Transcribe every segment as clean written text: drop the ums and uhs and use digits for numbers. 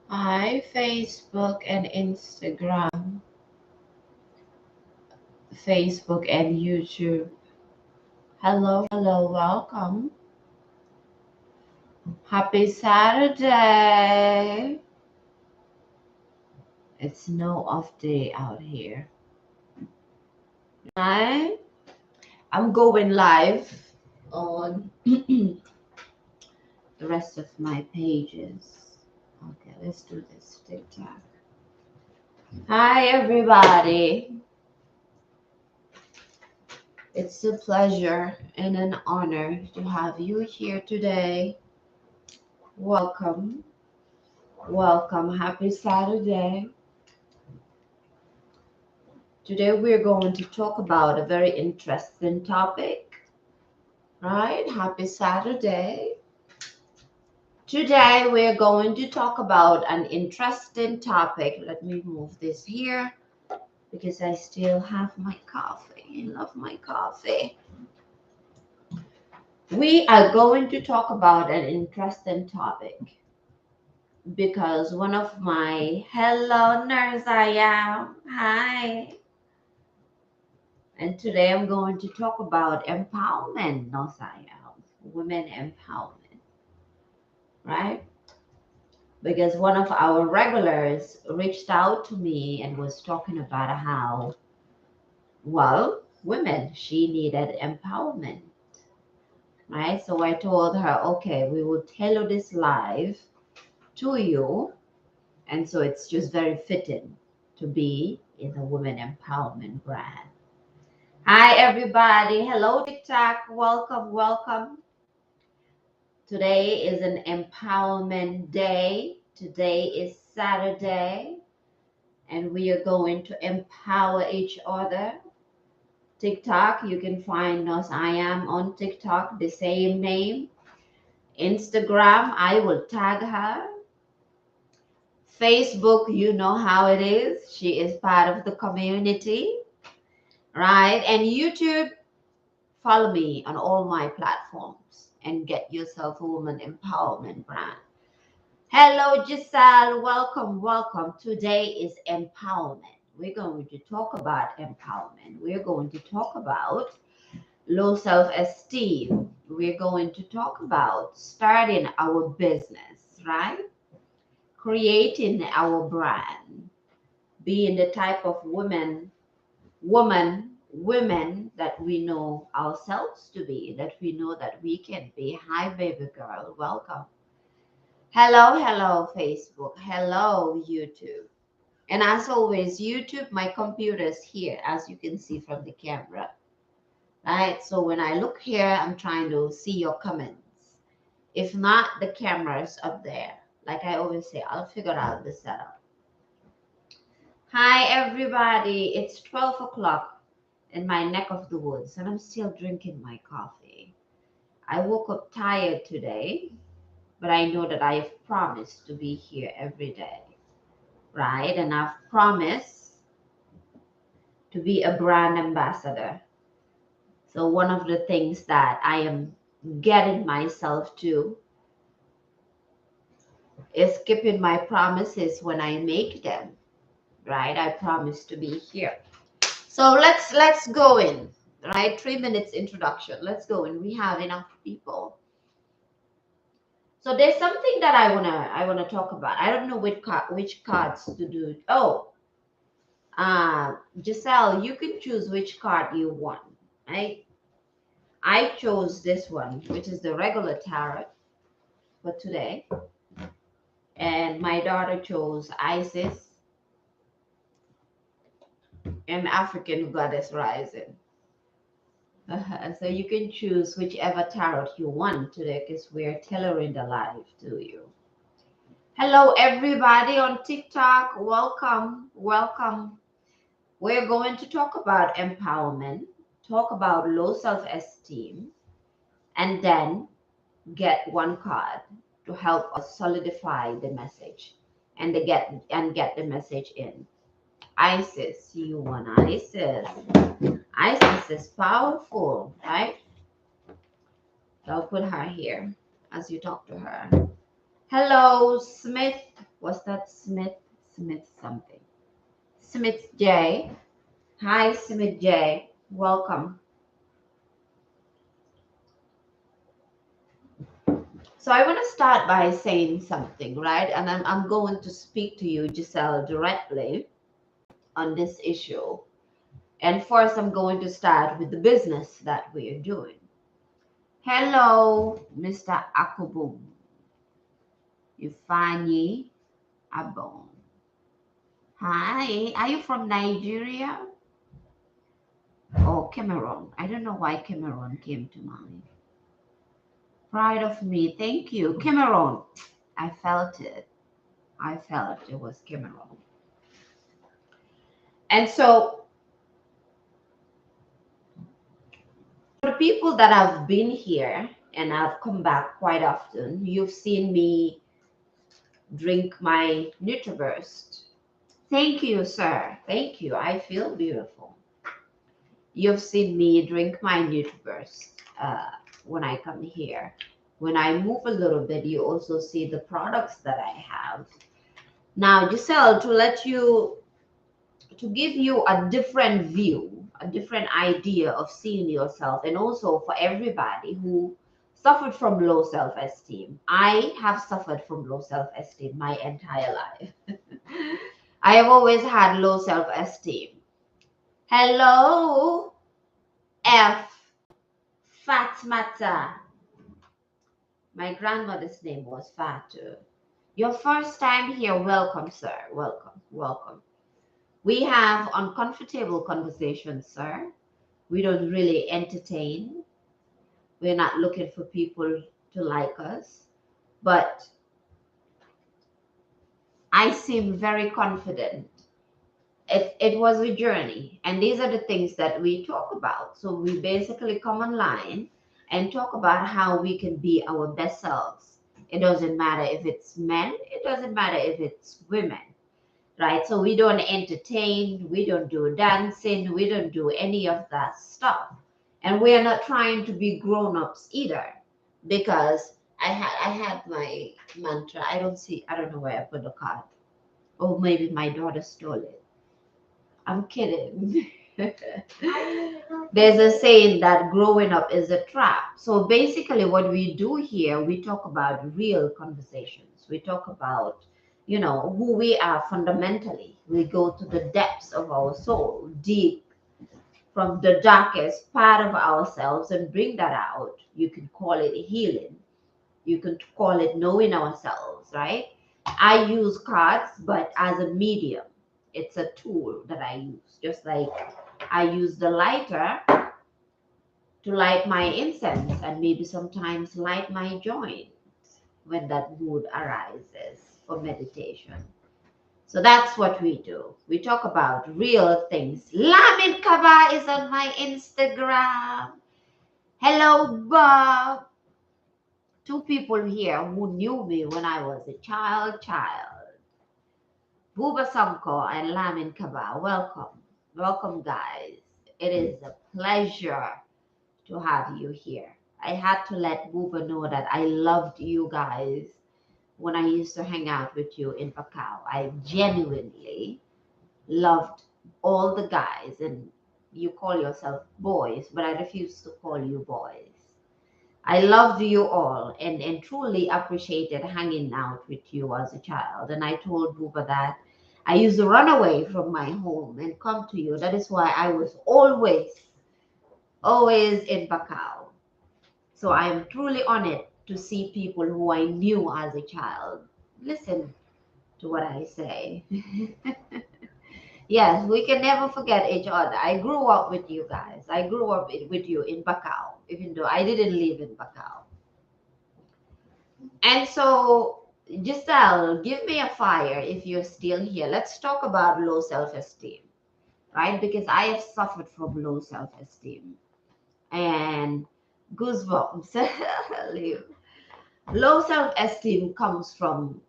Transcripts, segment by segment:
Hi, Facebook and Instagram, Facebook and YouTube. Hello, welcome. Happy Saturday. It's no off day out here. Hi, I'm going live on the rest of my pages. Okay, let's do this TikTok. Hi, everybody. It's a pleasure and an honor to have you here today. Welcome. Welcome. Happy Saturday. Today we're going to talk about a very interesting topic, right? Happy Saturday. Today we're going to talk about an interesting topic. Let me move this here because I still have my coffee. I love my coffee. We are going to talk about an interesting topic because one of my hello nurse I am. Hi. And today I'm going to talk about empowerment, no science, women empowerment, right? Because one of our regulars reached out to me and was talking about how, well, women, she needed empowerment, right? So I told her, okay, we will tailor this live to you. And so it's just very fitting to be in the women empowerment brand. Hi, everybody. Hello, TikTok. Welcome. Today is an empowerment day. Today is Saturday, and we are going to empower each other. TikTok, you can find us. I am on TikTok, the same name. Instagram, I will tag her. Facebook, you know how it is. She is part of the community, right? And YouTube, follow me on all my platforms and get yourself a woman empowerment brand. Hello, Giselle. Welcome. Today is empowerment. We're going to talk about empowerment. We're going to talk about low self esteem. We're going to talk about starting our business, right? Creating our brand, being the type of women that we know ourselves to be, that we know that we can be. Hi, baby girl. Welcome. Hello, Facebook. Hello, YouTube. And as always, YouTube, my computer is here, as you can see from the camera, right? So when I look here, I'm trying to see your comments. If not, the camera's up there. Like I always say, I'll figure out the setup. Hi, everybody. It's 12 o'clock in my neck of the woods, and I'm still drinking my coffee. I woke up tired today, but I know that I've promised to be here every day, right? And I've promised to be a brand ambassador. So one of the things that I am getting myself to is keeping my promises when I make them, right? I promise to be here. So let's go in, right? 3 minutes introduction. Let's go in. We have enough people. So there's something that I wanna talk about. I don't know which cards to do. Oh, Giselle, you can choose which card you want, right? I chose this one, which is the regular tarot for today. And my daughter chose Isis and African Goddess Rising. So you can choose whichever tarot you want today because we're tailoring the live to you. Hello, everybody on TikTok. Welcome. We're going to talk about empowerment, talk about low self-esteem, and then get one card to help us solidify the message and get the message in. Isis, you want Isis. Isis is powerful, right? So I'll put her here as you talk to her. Hello, Smith. What's that? Smith? Smith something. Smith J. Hi, Smith J. Welcome. So I want to start by saying something, right? And I'm going to speak to you, Giselle, directly on this issue. And first, I'm going to start with the business that we are doing. Hello, Mr. Akubum. Ifeanyi Abon. Hi, are you from Nigeria? Or Cameroon? I don't know why Cameroon came to mind. Pride of me. Thank you. Cameroon. I felt it. I felt it was Cameroon. And so the people that have been here and I've come back quite often, you've seen me drink my NutriBurst. Thank you, sir. Thank you. I feel beautiful. You've seen me drink my NutriBurst when I come here. When I move a little bit, you also see the products that I have. Now, Giselle, to give you a different view, a different idea of seeing yourself, and also for everybody who suffered from low self-esteem. I have suffered from low self-esteem my entire life. I have always had low self-esteem. Hello, F. Fatmata. My grandmother's name was Fatu. Your first time here, welcome, sir. Welcome, welcome. We have uncomfortable conversations, sir. We don't really entertain. We're not looking for people to like us. But I seem very confident. It was a journey. And these are the things that we talk about. So we basically come online and talk about how we can be our best selves. It doesn't matter if it's men, it doesn't matter if it's women, right? So we don't entertain, we don't do dancing, we don't do any of that stuff. And we are not trying to be grown-ups either, because I had my mantra. I don't know where I put the card. Oh, maybe my daughter stole it. I'm kidding. There's a saying that growing up is a trap. So basically, what we do here, we talk about real conversations. We talk about, who we are fundamentally. We go to the depths of our soul, deep from the darkest part of ourselves, and bring that out. You can call it healing. You can call it knowing ourselves, right? I use cards, but as a medium. It's a tool that I use, just like I use the lighter to light my incense and maybe sometimes light my joint when that mood arises for meditation. So that's what we do. We talk about real things. MerKaBa is on my Instagram. Hello, Bob. Two people here who knew me when I was a child. Buba Samko and MerKaBa. Welcome. Welcome, guys. It is a pleasure to have you here. I had to let Buba know that I loved you guys when I used to hang out with you in Pacau. I genuinely loved all the guys, and you call yourself boys, but I refuse to call you boys. I loved you all and truly appreciated hanging out with you as a child. And I told Buba that I used to run away from my home and come to you. That is why I was always in Pacau. So I am truly honored to see people who I knew as a child. Listen to what I say. Yes, we can never forget each other. I grew up with you guys. I grew up with you in Pacau, even though I didn't live in Pacau. And so, Giselle, give me a fire if you're still here. Let's talk about low self-esteem, right? Because I have suffered from low self-esteem and goosebumps. Low self-esteem comes from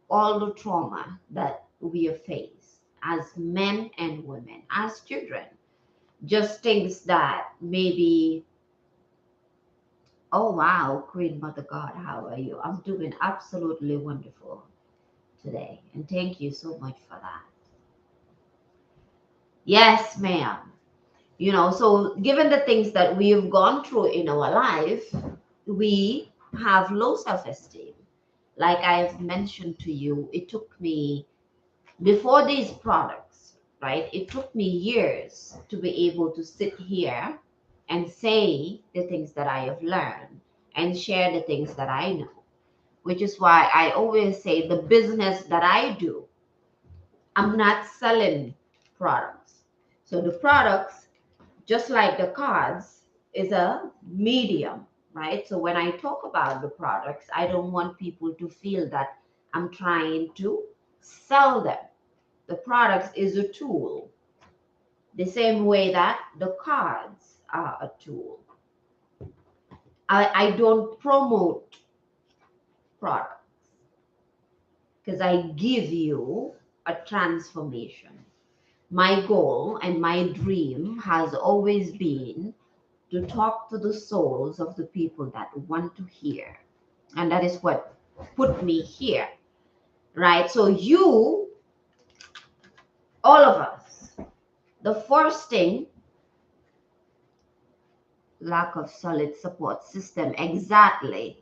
all the trauma that we have faced as men and women, as children. Just things that maybe Oh, wow, Queen Mother God, how are you? I'm doing absolutely wonderful today. And thank you so much for that. Yes, ma'am. So given the things that we've gone through in our life, we have low self-esteem. Like I've mentioned to you, it took me, before these products, right? It took me years to be able to sit here and say the things that I have learned and share the things that I know, which is why I always say the business that I do, I'm not selling products. So the products, just like the cards, is a medium, right? So when I talk about the products, I don't want people to feel that I'm trying to sell them. The products is a tool, the same way that the cards are a tool. I don't promote products because I give you a transformation. My goal and my dream has always been to talk to the souls of the people that want to hear. And that is what put me here, right? So you, all of us, the first thing, lack of solid support system. Exactly.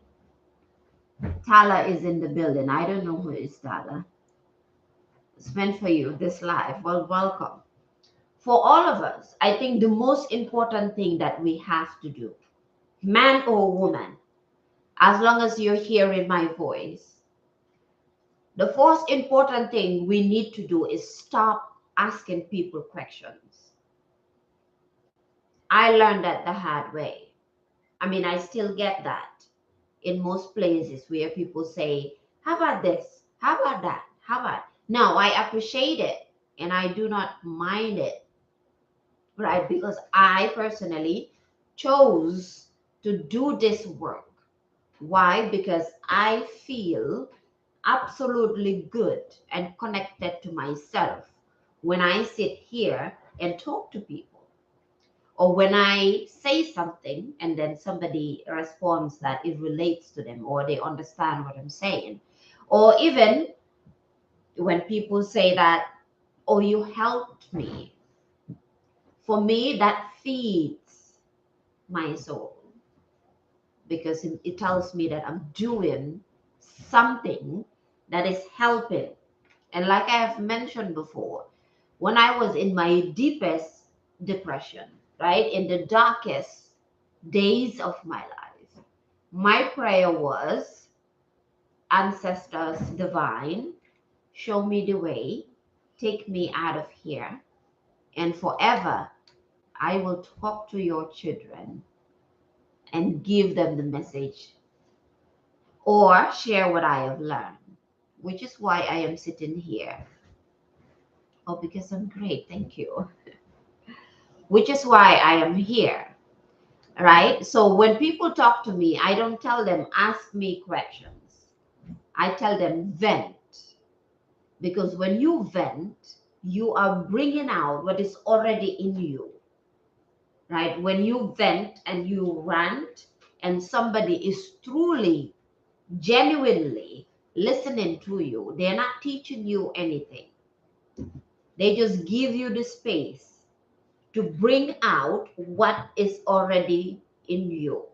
Tala is in the building. I don't know who is Tala. It's meant for you, this live. Well, welcome. For all of us, I think the most important thing that we have to do, man or woman, as long as you're hearing my voice, the first important thing we need to do is stop asking people questions. I learned that the hard way. I mean, I still get that in most places where people say, how about this? How about that? How about? Now, I appreciate it and I do not mind it, right? Because I personally chose to do this work. Why? Because I feel absolutely good and connected to myself when I sit here and talk to people, or when I say something and then somebody responds that it relates to them or they understand what I'm saying, or even when people say that, oh, you helped me. For me, that feeds my soul because it tells me that I'm doing something that is helping. And like I have mentioned before, when I was in my deepest depression, right, in the darkest days of my life, my prayer was, ancestors divine, show me the way, take me out of here, and forever I will talk to your children and give them the message or share what I have learned, which is why I am sitting here. Oh, because I'm great, thank you. Which is why I am here, right? So when people talk to me, I don't tell them, ask me questions. I tell them, vent. Because when you vent, you are bringing out what is already in you, right? When you vent and you rant, and somebody is truly, genuinely listening to you, they're not teaching you anything. They just give you the space to bring out what is already in you.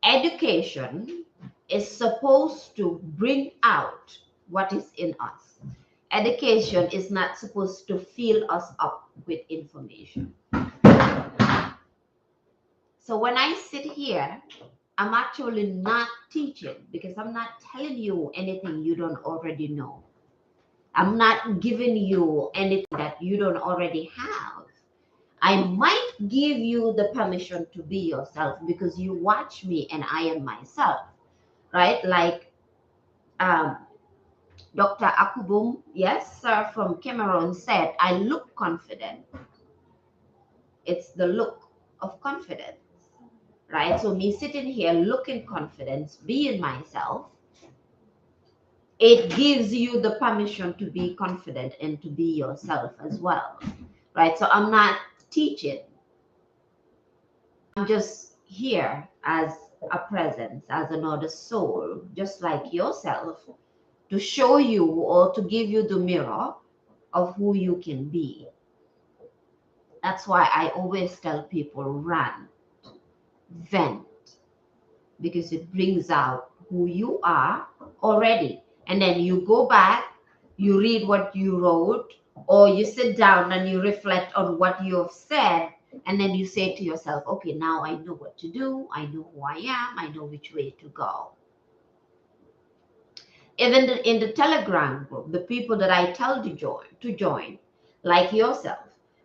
Education is supposed to bring out what is in us. Education is not supposed to fill us up with information. So when I sit here, I'm actually not teaching because I'm not telling you anything you don't already know. I'm not giving you anything that you don't already have. I might give you the permission to be yourself because you watch me and I am myself, right? Like Dr. Akubum, yes, sir, from Cameroon said, I look confident. It's the look of confidence, right? So me sitting here looking confident, being myself, it gives you the permission to be confident and to be yourself as well, right? So I'm not teaching. I'm just here as a presence, as another soul, just like yourself, to show you or to give you the mirror of who you can be. That's why I always tell people run, vent, because it brings out who you are already. And then you go back, you read what you wrote, or you sit down and you reflect on what you have said. And then you say to yourself, okay, now I know what to do. I know who I am. I know which way to go. Even in the Telegram group, the people that I tell to join, like yourself,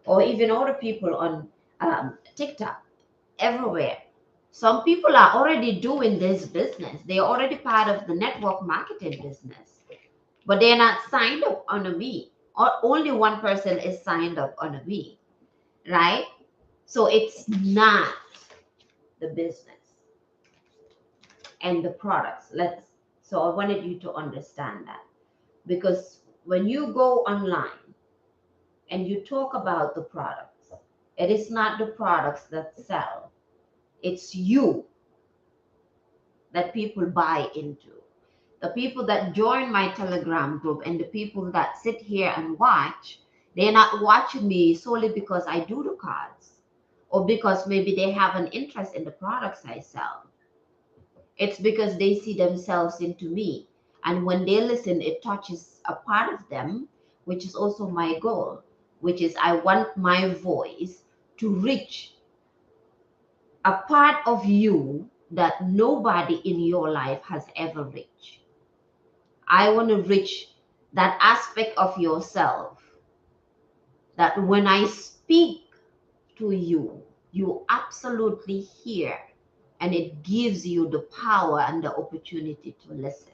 or even other people on TikTok, everywhere. Some people are already doing this business. They're already part of the network marketing business, but they're not signed up under me. Or only one person is signed up under me, right? So it's not the business and the products. So I wanted you to understand that, because when you go online and you talk about the products, it is not the products that sell. It's you that people buy into. The people that join my Telegram group and the people that sit here and watch, they're not watching me solely because I do the cards or because maybe they have an interest in the products I sell. It's because they see themselves into me. And when they listen, it touches a part of them, which is also my goal, which is I want my voice to reach a part of you that nobody in your life has ever reached. I want to reach that aspect of yourself that when I speak to you, you absolutely hear, and it gives you the power and the opportunity to listen.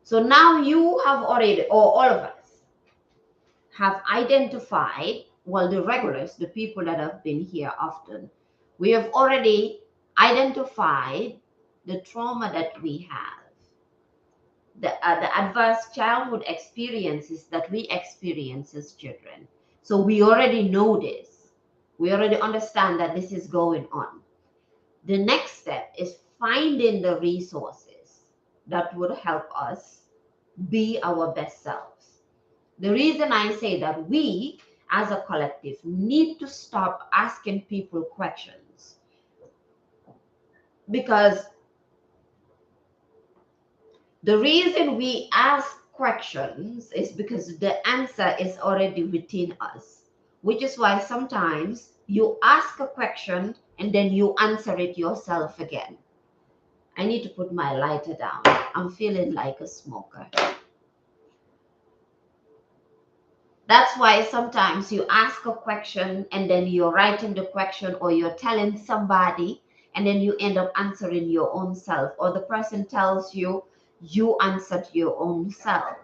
So now you have already, or all of us, have identified, well, the regulars, the people that have been here often, we have already identified the trauma that we have, the adverse childhood experiences that we experience as children. So we already know this. We already understand that this is going on. The next step is finding the resources that would help us be our best selves. The reason I say that we as a collective need to stop asking people questions, because the reason we ask questions is because the answer is already within us, which is why sometimes you ask a question and then you answer it yourself again. I need to put my lighter down. I'm feeling like a smoker. That's why sometimes you ask a question and then you're writing the question or you're telling somebody and then you end up answering your own self, or the person tells you, you answered your own self,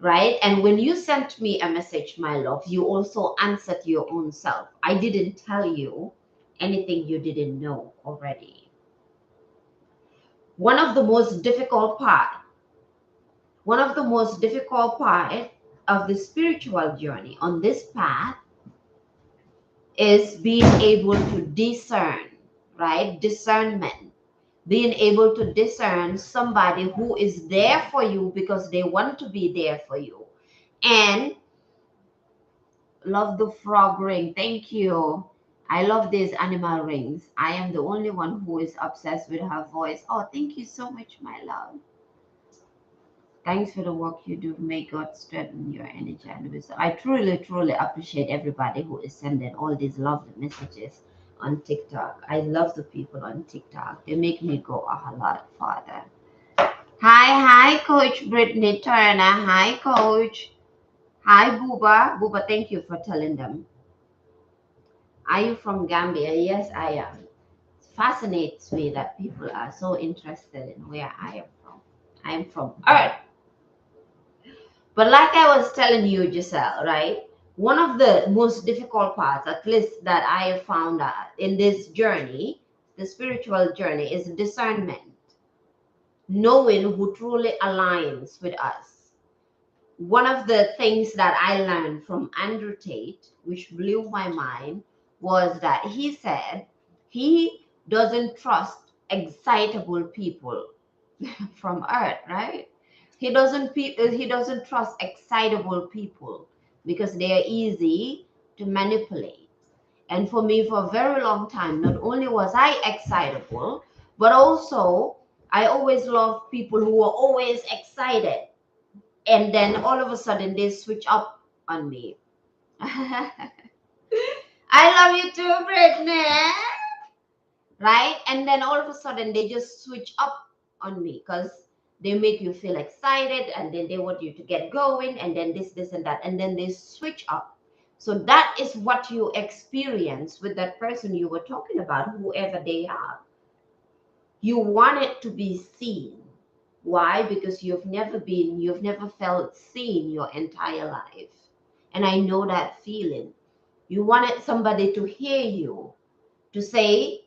right? And when you sent me a message, my love, you also answered your own self. I didn't tell you anything you didn't know already. One of the most difficult part of the spiritual journey on this path is being able to discern, right? Discernment. Being able to discern somebody who is there for you because they want to be there for you. And love the frog ring. Thank you. I love these animal rings. I am the only one who is obsessed with her voice. Oh, thank you so much, my love. Thanks for the work you do. May God strengthen your energy and wisdom. I truly, truly appreciate everybody who is sending all these lovely messages on TikTok. I love the people on TikTok. They make me go a lot farther. Hi, Coach Brittany Turner. Hi, Coach. Hi, Booba. Booba, thank you for telling them. Are you from Gambia? Yes, I am. It fascinates me that people are so interested in where I am from. I am from Earth. But like I was telling you, Giselle, right? One of the most difficult parts, at least that I have found out in this journey, the spiritual journey, is discernment. Knowing who truly aligns with us. One of the things that I learned from Andrew Tate, which blew my mind, was that he said he doesn't trust excitable people from Earth, right? He doesn't trust excitable people because they are easy to manipulate. And for me, for a very long time, not only was I excitable, but also I always loved people who were always excited. And then all of a sudden they switch up on me. I love you too, Brittany. Right? And then all of a sudden they just switch up on me because they make you feel excited and then they want you to get going and then this, and that. And then they switch up. So that is what you experience with that person you were talking about, whoever they are. You want it to be seen. Why? Because you've never felt seen your entire life. And I know that feeling. You wanted somebody to hear you, to say,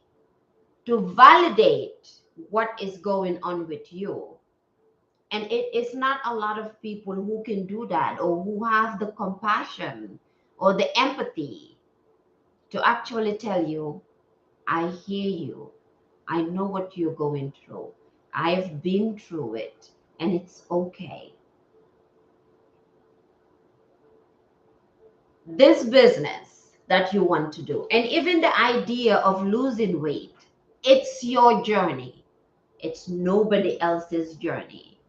to validate what is going on with you. And it is not a lot of people who can do that or who have the compassion or the empathy to actually tell you, I hear you. I know what you're going through. I've been through it and it's okay. This business that you want to do, and even the idea of losing weight, it's your journey. It's nobody else's journey.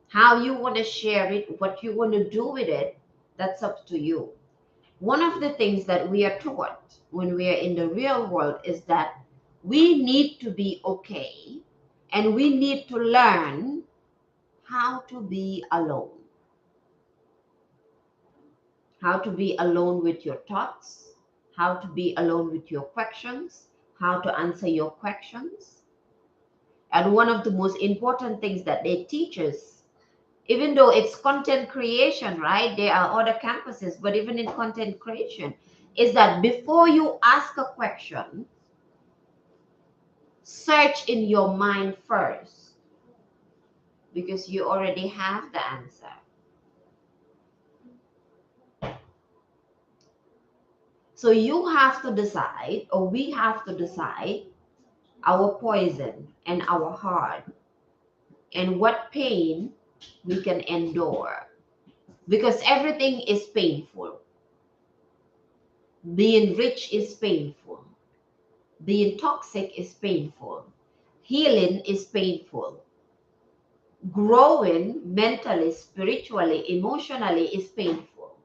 How you want to share it, what you want to do with it, that's up to you. One of the things that we are taught when we are in the real world is that we need to be okay and we need to learn how to be alone. How to be alone with your thoughts, how to be alone with your questions, how to answer your questions. And one of the most important things that they teach us, even though it's content creation, right? There are other campuses, but even in content creation, is that before you ask a question, search in your mind first because you already have the answer. So you have to decide, or we have to decide, our poison and our heart and what pain we can endure, because everything is painful. Being rich is painful, being toxic is painful, healing is painful, growing mentally, spiritually, emotionally is painful,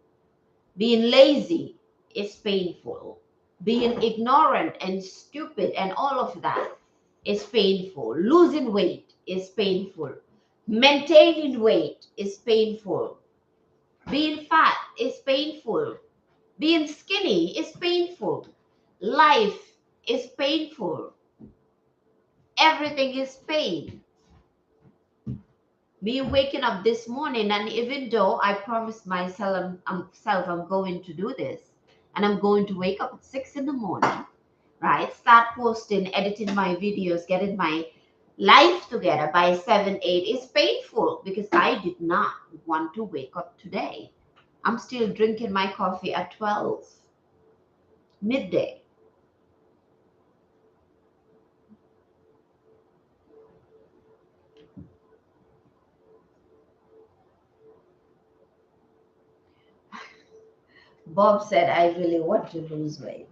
being lazy is painful, being ignorant and stupid and all of that is painful, losing weight is painful, maintaining weight is painful, being fat is painful, being skinny is painful, life is painful, everything is pain. Me waking up this morning, and even though I promised myself I'm going to do this, and I'm going to wake up at 6 in the morning, right? Start posting, editing my videos, getting my life together by 7, 8 is painful because I did not want to wake up today. I'm still drinking my coffee at 12 midday. Bob said, I really want to lose weight.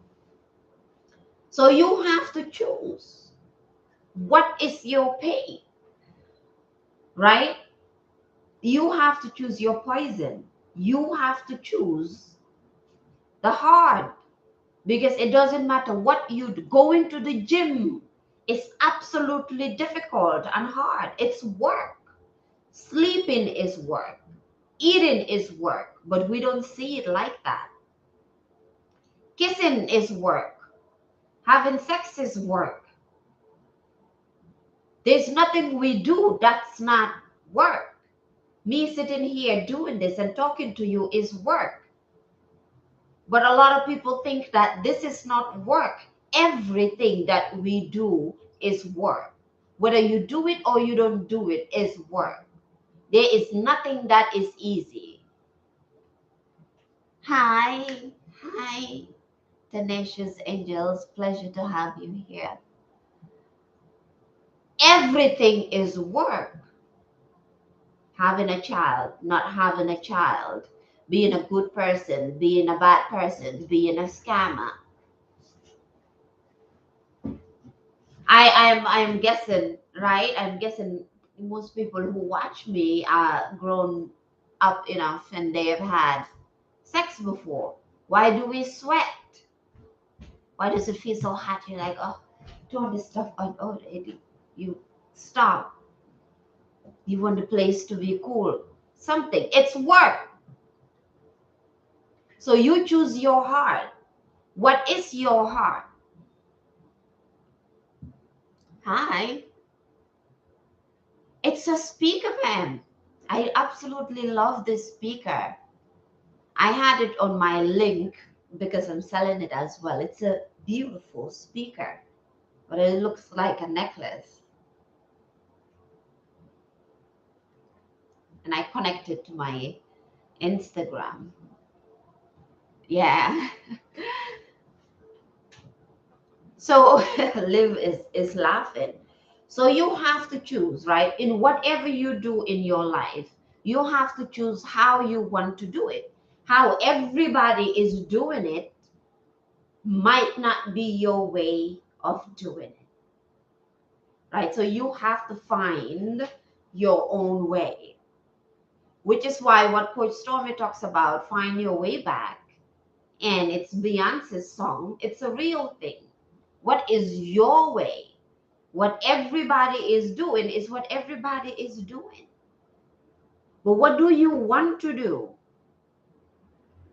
So you have to choose. What is your pain? Right? You have to choose your poison. You have to choose the hard, because it doesn't matter what you do. Going to the gym is absolutely difficult and hard. It's work. Sleeping is work. Eating is work, but we don't see it like that. Kissing is work. Having sex is work. There's nothing we do that's not work. Me sitting here doing this and talking to you is work. But a lot of people think that this is not work. Everything that we do is work. Whether you do it or you don't do it is work. There is nothing that is easy. Hi, hi. Tenacious Angels, pleasure to have you here. Everything is work. Having a child, not having a child, being a good person, being a bad person, being a scammer. I'm guessing, right? I'm guessing most people who watch me are grown up enough and they have had sex before. Why do we sweat? Why does it feel so hot? You're like, oh, turn this stuff on. Oh, you stop. You want the place to be cool. Something. It's work. So you choose your heart. What is your heart? Hi. It's a speaker, man. I absolutely love this speaker. I had it on my link because I'm selling it as well. It's a beautiful speaker, but it looks like a necklace. And I connect it to my Instagram. Yeah. So Liv is laughing. So you have to choose, right? In whatever you do in your life, you have to choose how you want to do it. How everybody is doing it might not be your way of doing it, right? So you have to find your own way, which is why what Coach Stormy talks about, find your way back, and it's Beyonce's song, it's a real thing. What is your way? What everybody is doing is what everybody is doing. But what do you want to do?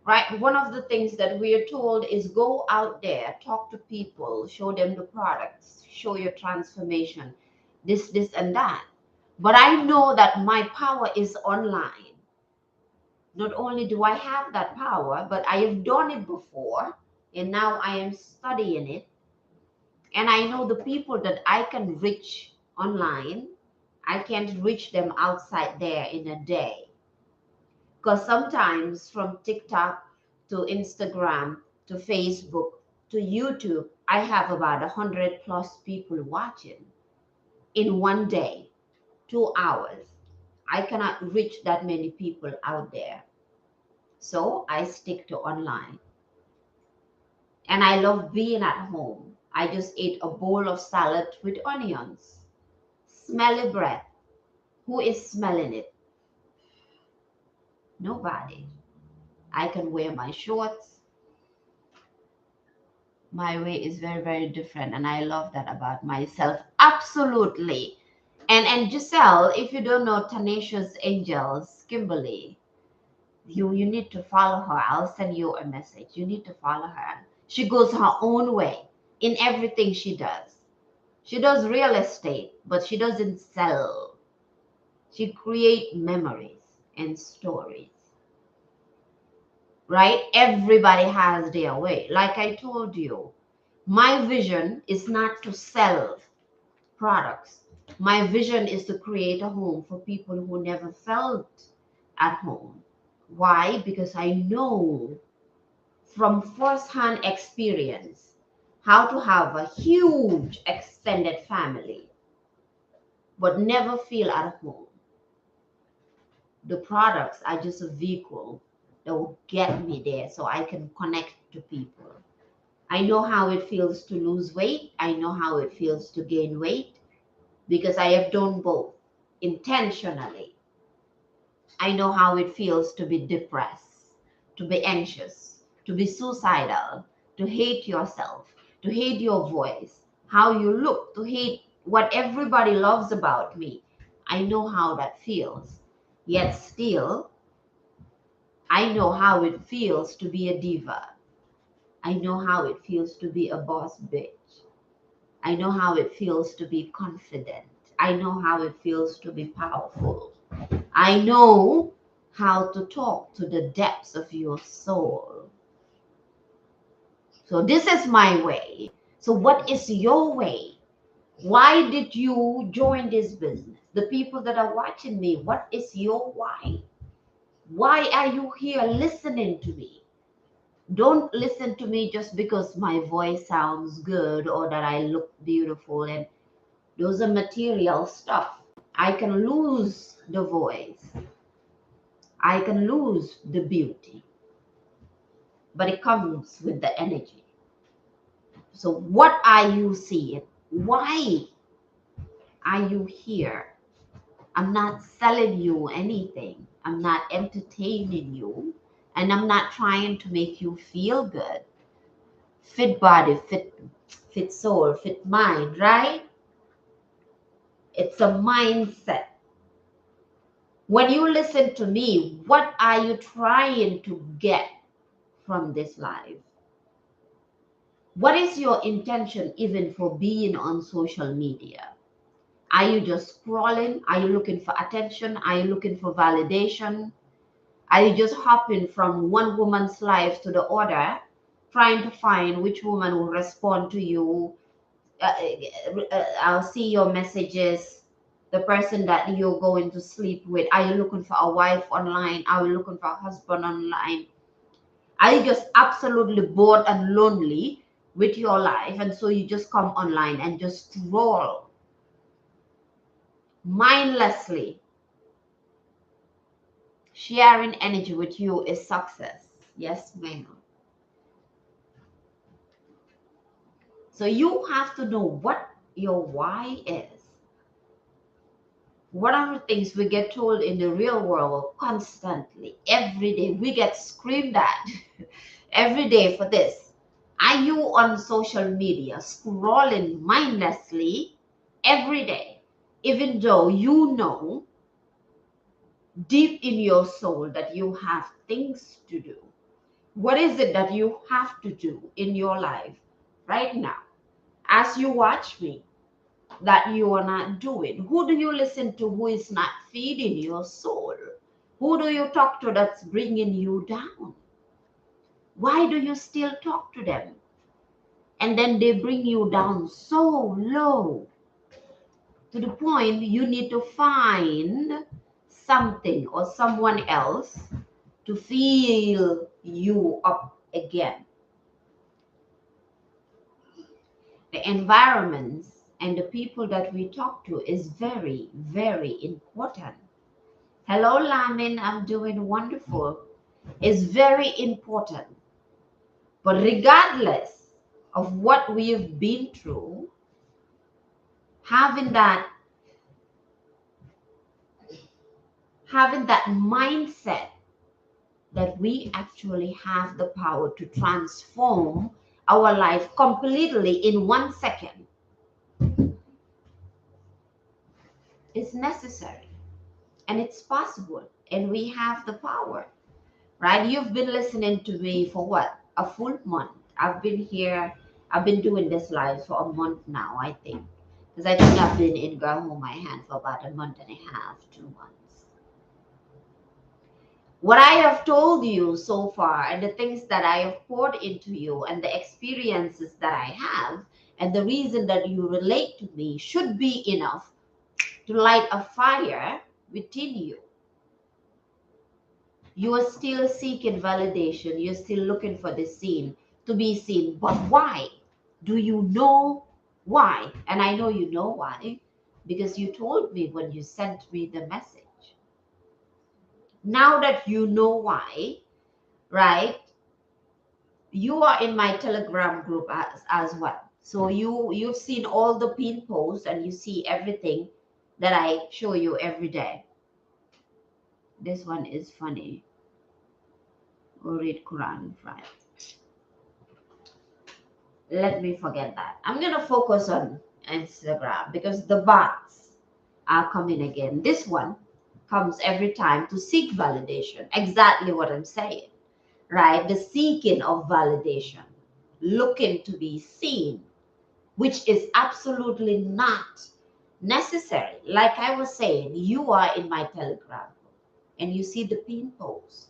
Right? One of the things that we are told is go out there, talk to people, show them the products, show your transformation, this, and that. But I know that my power is online. Not only do I have that power, but I have done it before, and now I am studying it. And I know the people that I can reach online, I can't reach them outside there in a day. Because sometimes from TikTok to Instagram to Facebook to YouTube, I have about 100 plus people watching in one day, 2 hours. I cannot reach that many people out there. So I stick to online. And I love being at home. I just ate a bowl of salad with onions. Smelly breath. Who is smelling it? Nobody. I can wear my shorts. My way is very, very different. And I love that about myself. Absolutely. And Giselle, if you don't know Tenacious Angels, Kimberly, you need to follow her. I'll send you a message. You need to follow her. She goes her own way in everything she does. She does real estate, but she doesn't sell. She creates memories and stories. Right? Everybody has their way. Like I told you, my vision is not to sell products. My vision is to create a home for people who never felt at home. Why? Because I know from firsthand experience how to have a huge extended family, but never feel at home. The products are just a vehicle that will get me there so I can connect to people. I know how it feels to lose weight. I know how it feels to gain weight because I have done both intentionally. I know how it feels to be depressed, to be anxious, to be suicidal, to hate yourself, to hate your voice, how you look, to hate what everybody loves about me. I know how that feels. Yet still, I know how it feels to be a diva. I know how it feels to be a boss bitch. I know how it feels to be confident. I know how it feels to be powerful. I know how to talk to the depths of your soul. So this is my way. So what is your way? Why did you join this business? The people that are watching me, what is your why? Why are you here listening to me? Don't listen to me just because my voice sounds good or that I look beautiful. And those are material stuff. I can lose the voice, I can lose the beauty, but it comes with the energy. So, what are you seeing? Why are you here? I'm not selling you anything, I'm not entertaining you, and I'm not trying to make you feel good. Fit body, fit soul, fit mind, right? It's a mindset. When you listen to me, what are you trying to get from this life? What is your intention even for being on social media? Are you just scrolling? Are you looking for attention? Are you looking for validation? Are you just hopping from one woman's life to the other, trying to find which woman will respond to you? I'll see your messages. The person that you're going to sleep with. Are you looking for a wife online? Are you looking for a husband online? Are you just absolutely bored and lonely with your life? And so you just come online and just scroll mindlessly. Sharing energy with you is success. Yes, ma'am. So you have to know what your why is. What are the things we get told in the real world constantly, every day? We get screamed at every day for this. Are you on social media scrolling mindlessly every day, even though you know deep in your soul that you have things to do? What is it that you have to do in your life right now as you watch me that you are not doing? Who do you listen to who is not feeding your soul? Who do you talk to that's bringing you down? Why do you still talk to them? And then they bring you down so low to the point you need to find something or someone else to fill you up again. The environments and the people that we talk to is very, very important. Hello, Lamin, I'm doing wonderful. It's very important. But regardless of what we've been through, having that mindset that we actually have the power to transform our life completely in 1 second is necessary, and it's possible, and we have the power. Right? You've been listening to me for what? A full month. I've been here, I've been doing this live for a month now, I think. Because I think I've been in Girl Hold My Hand for about a month and a half, 2 months. What I have told you so far, and the things that I have poured into you, and the experiences that I have, and the reason that you relate to me should be enough to light a fire within you. You are still seeking validation. You're still looking for the seen, to be seen. But why? Do you know why? And I know you know why, because you told me when you sent me the message. Now that you know why, right? You are in my Telegram group as well. So you've seen all the pin posts and you see everything that I show you every day. This one is funny. We'll read Quran in front. Let me forget that. I'm going to focus on Instagram because the bots are coming again. This one comes every time to seek validation. Exactly what I'm saying, right? The seeking of validation, looking to be seen, which is absolutely not necessary. Like I was saying, you are in my Telegram group and you see the pin post.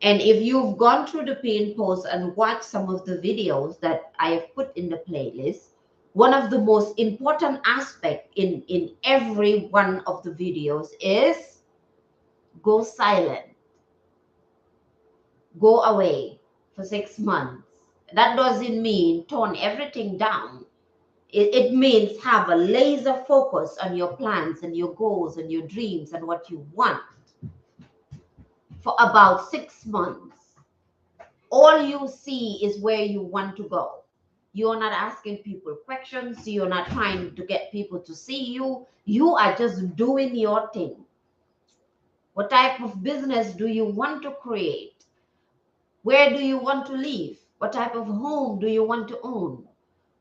And if you've gone through the pin posts and watched some of the videos that I have put in the playlist, one of the most important aspects in every one of the videos is go silent, go away, for 6 months. That doesn't mean tone everything down. It means have a laser focus on your plans and your goals and your dreams and what you want for about 6 months. All you see is where you want to go. You're not asking people questions. You're not trying to get people to see you. You are just doing your thing. What type of business do you want to create? Where do you want to live? What type of home do you want to own?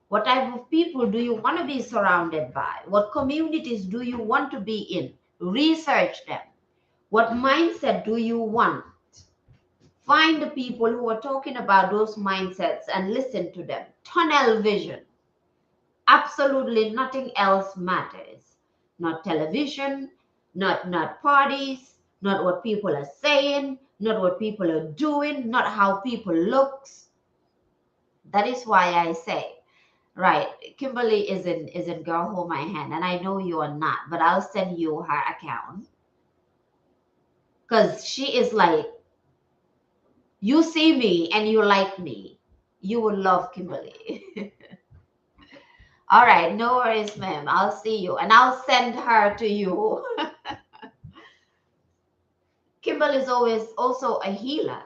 What type of people do you want to be surrounded by? What communities do you want to be in? Research them. What mindset do you want? Find the people who are talking about those mindsets and listen to them. Tunnel vision. Absolutely nothing else matters. Not television, not parties, not what people are saying, not what people are doing, not how people looks. That is why I say, right, Kimberly isn't girl hold my hand, and I know you are not, but I'll send you her account. Because she is like, you see me and you like me. You will love Kimberly. All right, no worries, ma'am. I'll see you and I'll send her to you. Kimberly is always also a healer.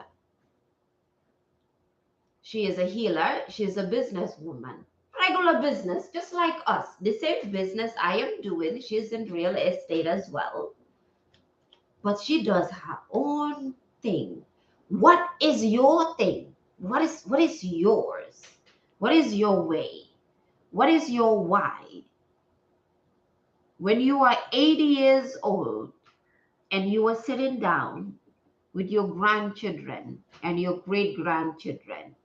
She is a healer. She's a businesswoman. Regular business, just like us. The same business I am doing. She's in real estate as well. But she does her own thing. What is your thing? What is yours? What is your way? What is your why? When you are 80 years old and you are sitting down with your grandchildren and your great grandchildren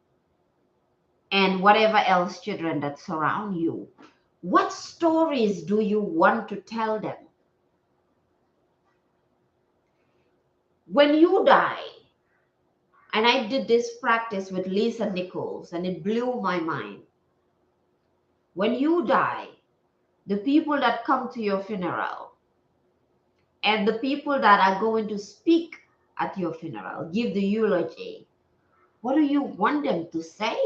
and whatever else children that surround you, what stories do you want to tell them? When you die, and I did this practice with Lisa Nichols and it blew my mind. When you die, the people that come to your funeral and the people that are going to speak at your funeral, give the eulogy, what do you want them to say?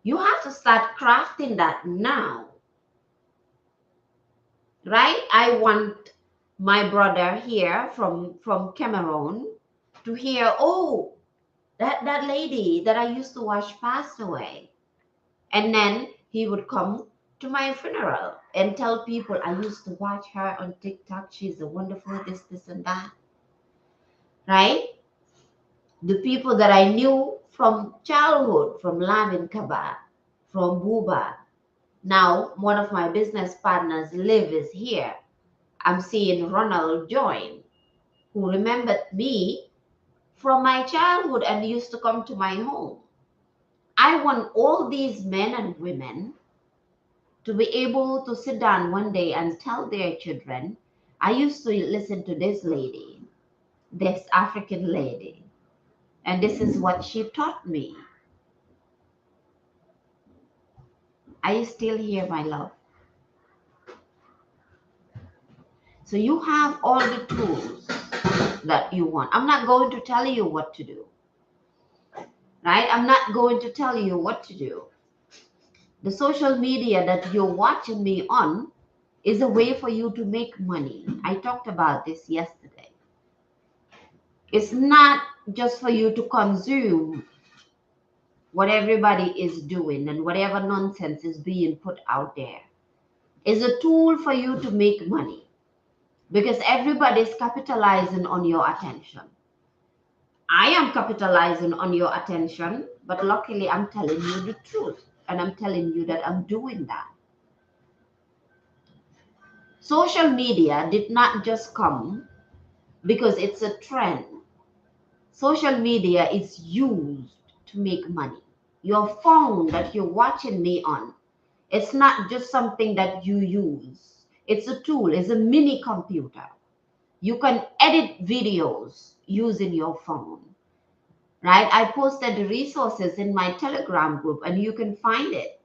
You have to start crafting that now, right? I want my brother here from Cameroon to hear, oh, that lady that I used to watch passed away. And then he would come to my funeral and tell people I used to watch her on TikTok. She's a wonderful this, and that. Right? The people that I knew from childhood, from MerKaBa, from Buba. Now, one of my business partners, Liv, is here. I'm seeing Ronald join, who remembered me from my childhood and used to come to my home. I want all these men and women to be able to sit down one day and tell their children, I used to listen to this lady, this African lady, and this is what she taught me. Are you still here, my love? So you have all the tools that you want. I'm not going to tell you what to do, right? I'm not going to tell you what to do. The social media that you're watching me on is a way for you to make money. I talked about this yesterday. It's not just for you to consume what everybody is doing and whatever nonsense is being put out there. It's a tool for you to make money because everybody's capitalizing on your attention. I am capitalizing on your attention, but luckily I'm telling you the truth and I'm telling you that I'm doing that. Social media did not just come because it's a trend. Social media is used to make money. Your phone that you're watching me on, it's not just something that you use. It's a tool, it's a mini computer. You can edit videos using your phone, right? I posted the resources in my Telegram group and you can find it.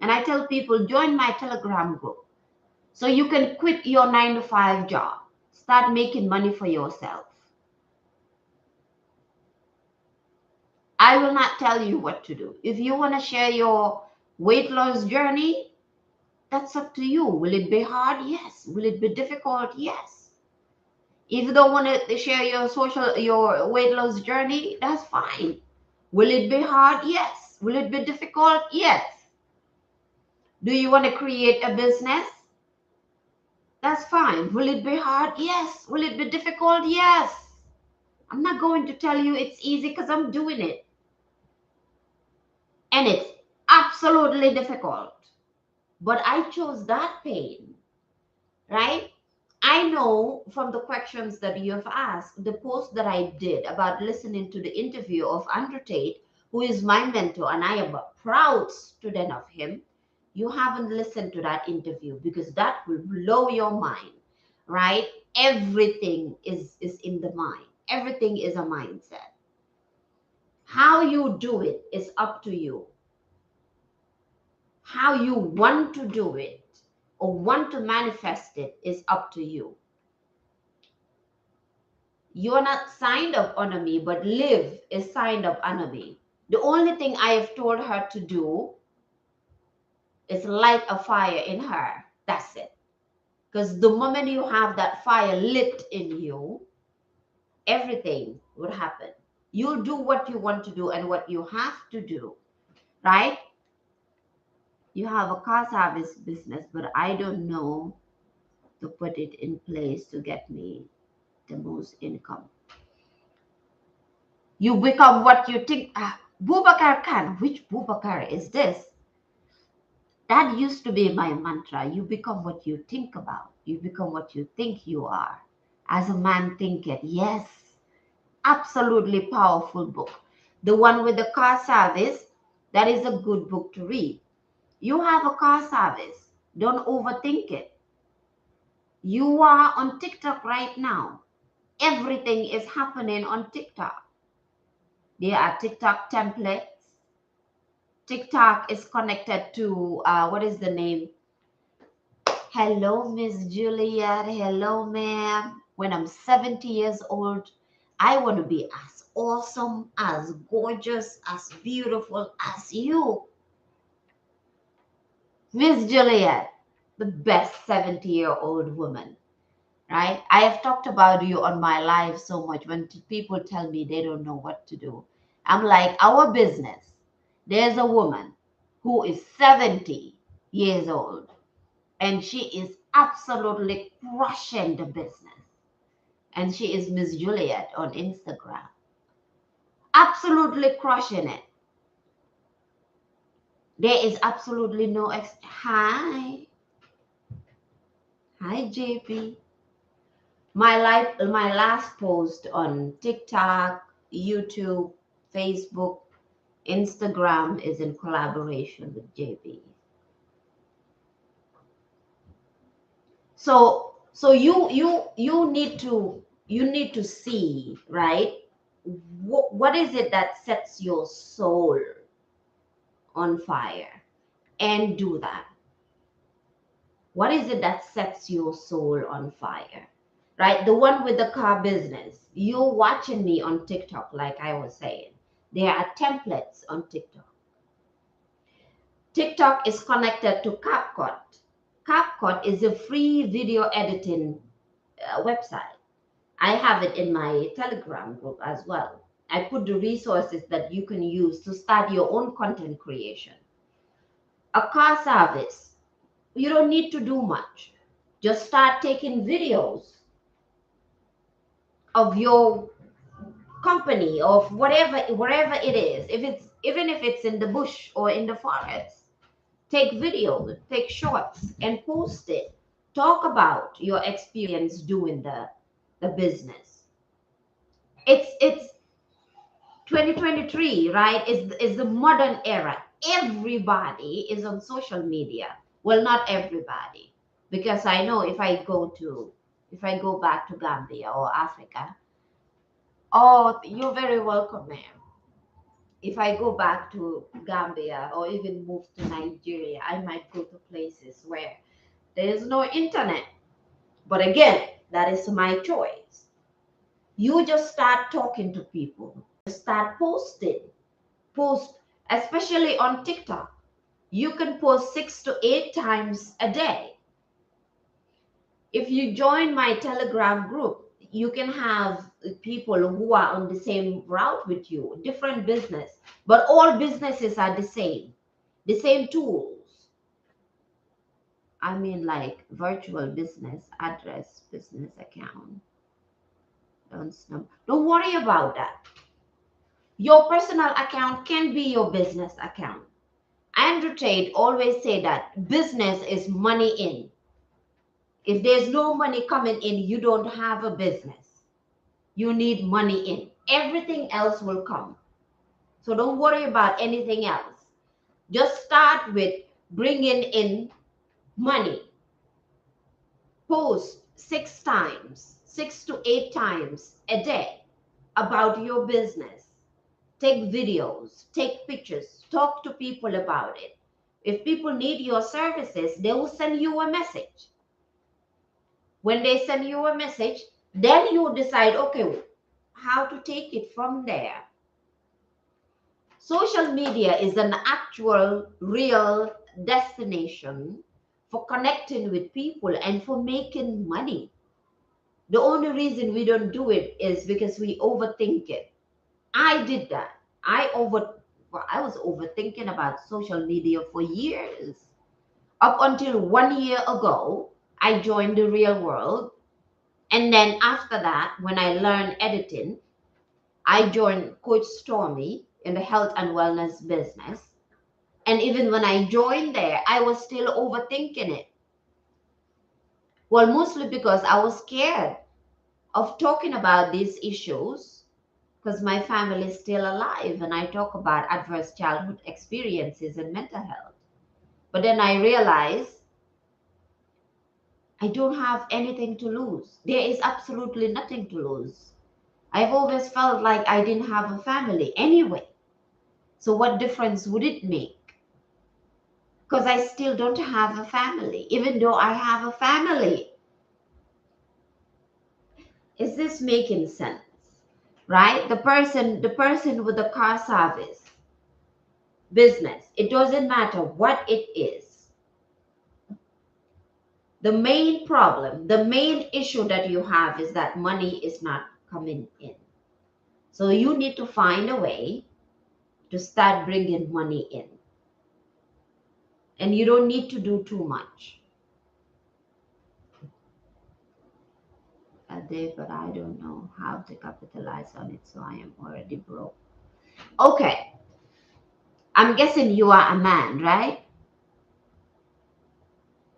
And I tell people, join my Telegram group so you can quit your 9-to-5 job, start making money for yourself. I will not tell you what to do. If you want to share your weight loss journey, that's up to you. Will it be hard? Yes. Will it be difficult? Yes. If you don't want to share your weight loss journey, that's fine. Will it be hard? Yes. Will it be difficult? Yes. Do you want to create a business? That's fine. Will it be hard? Yes. Will it be difficult? Yes. I'm not going to tell you it's easy because I'm doing it. And it's absolutely difficult. But I chose that pain, right? I know from the questions that you have asked, the post that I did about listening to the interview of Andrew Tate, who is my mentor, and I am a proud student of him. You haven't listened to that interview because that will blow your mind, right? Everything is in the mind. Everything is a mindset. How you do it is up to you. How you want to do it or want to manifest it is up to you. You're not signed up under me, but Liv is signed up under me. The only thing I have told her to do is light a fire in her. That's it. Because the moment you have that fire lit in you, everything will happen. You'll do what you want to do and what you have to do, right? You have a car service business, but I don't know to put it in place to get me the most income. You become what you think. Boubacar Khan, which Boubacar is this? That used to be my mantra. You become what you think about. You become what you think you are. As a man thinketh. Yes, absolutely powerful book. The one with the car service, that is a good book to read. You have a car service. Don't overthink it. You are on TikTok right now. Everything is happening on TikTok. There are TikTok templates. TikTok is connected to, what is the name? Hello, Miss Juliet. Hello, ma'am. When I'm 70 years old, I want to be as awesome, as gorgeous, as beautiful as you. Miss Juliet, the best 70-year-old woman, right? I have talked about you on my live so much when people tell me they don't know what to do. I'm like, our business, there's a woman who is 70 years old and she is absolutely crushing the business. And she is Miss Juliet on Instagram. Absolutely crushing it. There is absolutely no Hi. Hi, JP. My last post on TikTok, YouTube, Facebook, Instagram is in collaboration with JP. So you need to see, right? What is it that sets your soul on fire, and do that. What is it that sets your soul on fire, right? The one with the car business. You're watching me on TikTok, like I was saying. There are templates on TikTok. TikTok is connected to CapCut. CapCut is a free video editing website. I have it in my Telegram group as well. I put the resources that you can use to start your own content creation. A car service, you don't need to do much. Just start taking videos of your company, of wherever it is. Even if it's in the bush or in the forest, take videos, take shots and post it. Talk about your experience doing the business. It's 2023, right? Is the modern era. Everybody is on social media. Well, not everybody, because I know if I go back to Gambia or Africa, oh, you're very welcome, ma'am. If I go back to Gambia or even move to Nigeria, I might go to places where there is no internet. But again, that is my choice. You just start talking to people, start posting. post, especially on TikTok. You can post 6 to 8 times a day. If you join my Telegram group, you can have people who are on the same route with you, different business, but all businesses are the same tools. I mean, like virtual business address, business account. Don't worry about that. Your personal account can be your business account. Andrew Tate always say that business is money in. If there's no money coming in, you don't have a business. You need money in. Everything else will come. So don't worry about anything else. Just start with bringing in money. Post 6 times, 6 to 8 times a day about your business. Take videos, take pictures, talk to people about it. If people need your services, they will send you a message. When they send you a message, then you decide, okay, how to take it from there. Social media is an actual, real destination for connecting with people and for making money. The only reason we don't do it is because we overthink it. I did that. I was overthinking about social media for years. Up until 1 year ago, I joined the real world. And then after that, when I learned editing, I joined Coach Stormy in the health and wellness business. And even when I joined there, I was still overthinking it. Well, mostly because I was scared of talking about these issues because my family is still alive and I talk about adverse childhood experiences and mental health. But then I realized I don't have anything to lose. There is absolutely nothing to lose. I've always felt like I didn't have a family anyway. So what difference would it make? Because I still don't have a family, even though I have a family. Is this making sense? Right? The person with the car service business, it doesn't matter what it is. The main problem, the main issue that you have is that money is not coming in. So you need to find a way to start bringing money in. And you don't need to do too much. But I don't know how to capitalize on it, so I am already broke. Okay. I'm guessing you are a man, right?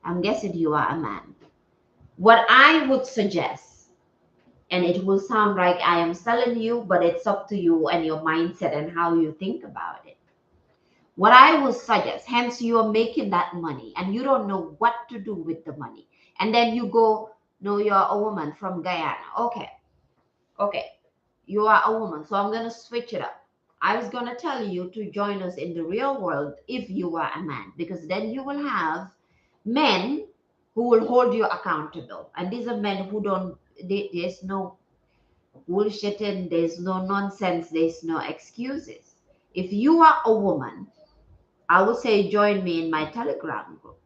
I'm guessing you are a man. What I would suggest, and it will sound like I am selling you, but it's up to you and your mindset and how you think about it. What I would suggest, hence you are making that money and you don't know what to do with the money. And then you go, no, you're a woman from Guyana. Okay. You are a woman. So I'm going to switch it up. I was going to tell you to join us in the real world if you are a man, because then you will have men who will hold you accountable. And these are men who there's no bullshitting, there's no nonsense, there's no excuses. If you are a woman, I would say join me in my Telegram group.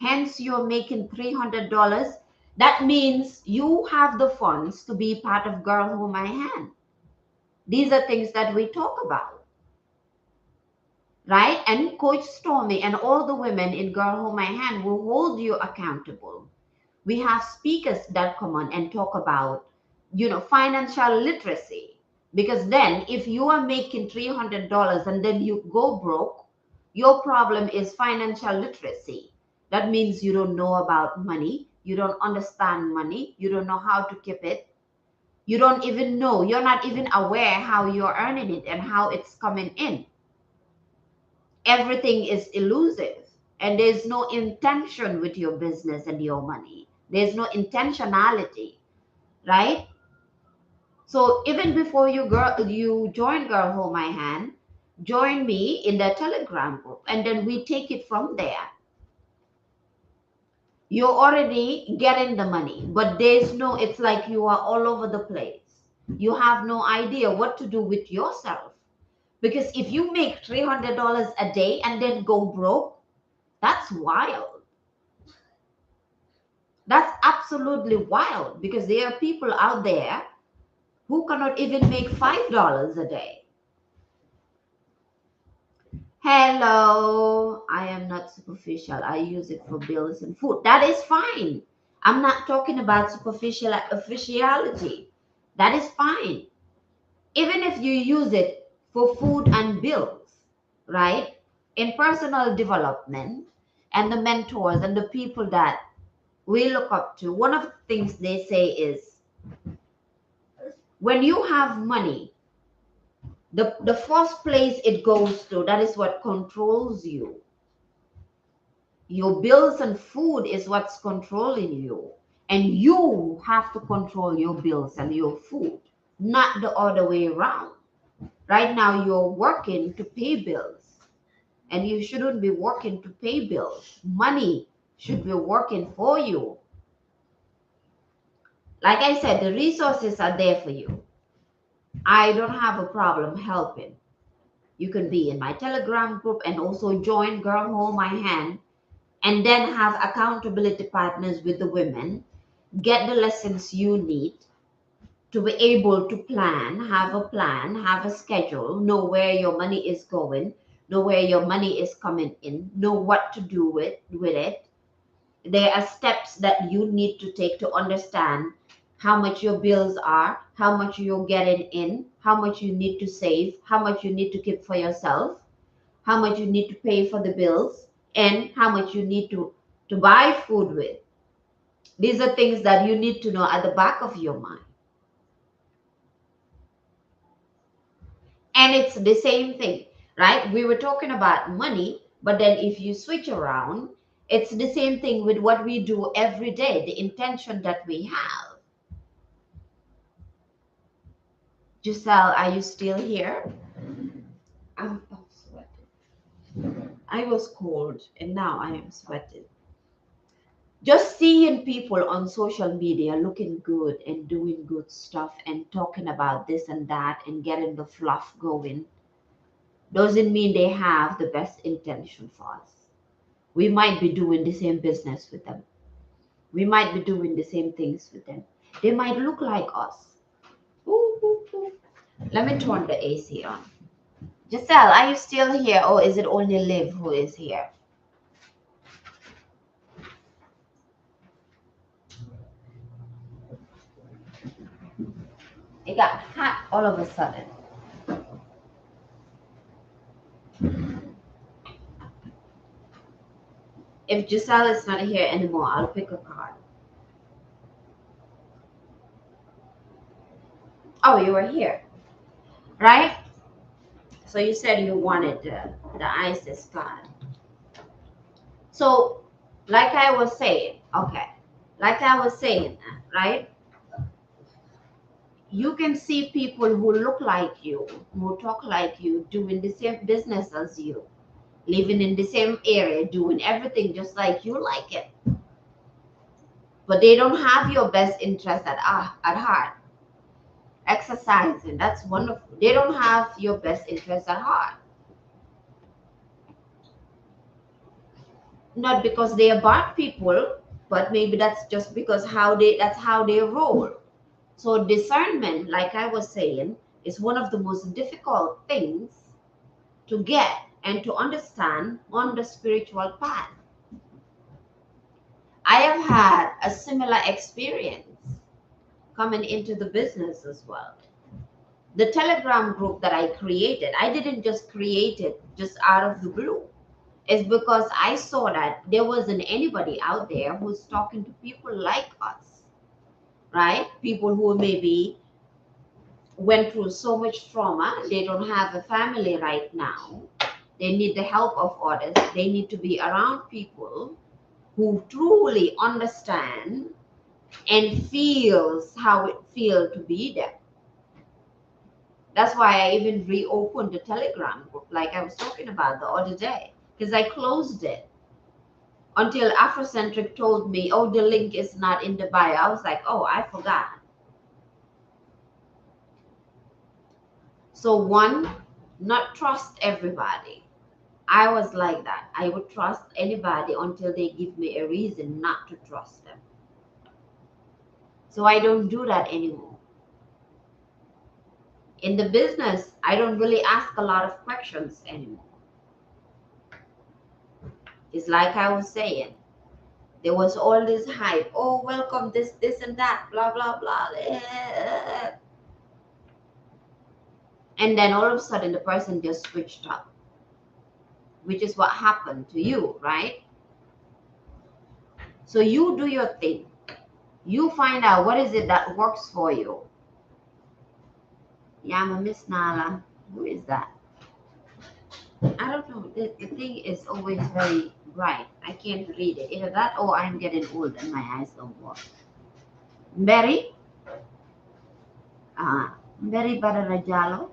Hence, you're making $300. That means you have the funds to be part of Girl Hold My Hand. These are things that we talk about, right? And Coach Stormy and all the women in Girl Hold My Hand will hold you accountable. We have speakers that come on and talk about, financial literacy. Because then if you are making $300 and then you go broke, your problem is financial literacy. That means you don't know about money. You don't understand money. You don't know how to keep it. You don't even know. You're not even aware how you're earning it and how it's coming in. Everything is elusive. And there's no intention with your business and your money. There's no intentionality, right? So even before you join Girl Hold My Hand, join me in the Telegram group, and then we take it from there. You're already getting the money, but it's like you are all over the place. You have no idea what to do with yourself Because if you make $300 a day and then go broke, that's wild. That's absolutely wild, because there are people out there who cannot even make $5 a day. Hello, I am not superficial. I use it for bills and food. That is fine. I'm not talking about superficial officiality. That is fine. Even if you use it for food and bills, right? In personal development and the mentors and the people that we look up to, one of the things they say is when you have money, the first place it goes to, that is what controls you. Your bills and food is what's controlling you. And you have to control your bills and your food, not the other way around. Right now, you're working to pay bills, and you shouldn't be working to pay bills. Money should be working for you. Like I said, the resources are there for you. I don't have a problem helping. You can be in my Telegram group and also join Girl Hold My Hand, and then have accountability partners with the women. Get the lessons you need to be able to plan, have a schedule, know where your money is going, know where your money is coming in, know what to do with it. There are steps that you need to take to understand how much your bills are, how much you're getting in, how much you need to save, how much you need to keep for yourself, how much you need to pay for the bills, and how much you need to buy food with. These are things that you need to know at the back of your mind. And it's the same thing, right? We were talking about money, but then if you switch around, it's the same thing with what we do every day, the intention that we have. Giselle, are you still here? I'm sweating. I was cold and now I am sweating. Just seeing people on social media looking good and doing good stuff and talking about this and that and getting the fluff going doesn't mean they have the best intention for us. We might be doing the same business with them. We might be doing the same things with them. They might look like us. Ooh, ooh, ooh. Let me turn the AC on. Giselle, are you still here, or is it only Liv who is here? It got hot all of a sudden. If Giselle is not here anymore, I'll pick a card. Oh, you were here, right? So you said you wanted the ISIS card. So, like I was saying, okay, like I was saying, right? You can see people who look like you, who talk like you, doing the same business as you, living in the same area, doing everything just like you like it. But they don't have your best interest at heart. Exercising, that's wonderful. They don't have your best interest at heart. Not because they are bad people, but maybe that's just because that's how they roll. So discernment, like I was saying, is one of the most difficult things to get and to understand on the spiritual path. I have had a similar experience coming into the business as well. The Telegram group that I created, I didn't just create it just out of the blue. It's because I saw that there wasn't anybody out there who's talking to people like us, right? People who maybe went through so much trauma, they don't have a family right now. They need the help of others. They need to be around people who truly understand and feels how it feels to be there. That's why I even reopened the Telegram group, like I was talking about the other day, because I closed it until Afrocentric told me, oh, the link is not in the bio. I was like, oh, I forgot. So one, not trust everybody. I was like that. I would trust anybody until they give me a reason not to trust them. So I don't do that anymore. In the business, I don't really ask a lot of questions anymore. It's like I was saying, there was all this hype. Oh, welcome, this, and that, blah, blah, blah. And then all of a sudden, the person just switched up, which is what happened to you, right? So you do your thing. You find out what is it that works for you. Yama Miss Nala, who is that? I don't know. The thing is always very bright. I can't read it. Either that or I'm getting old and my eyes don't work. Mary? Mary Badarajalo?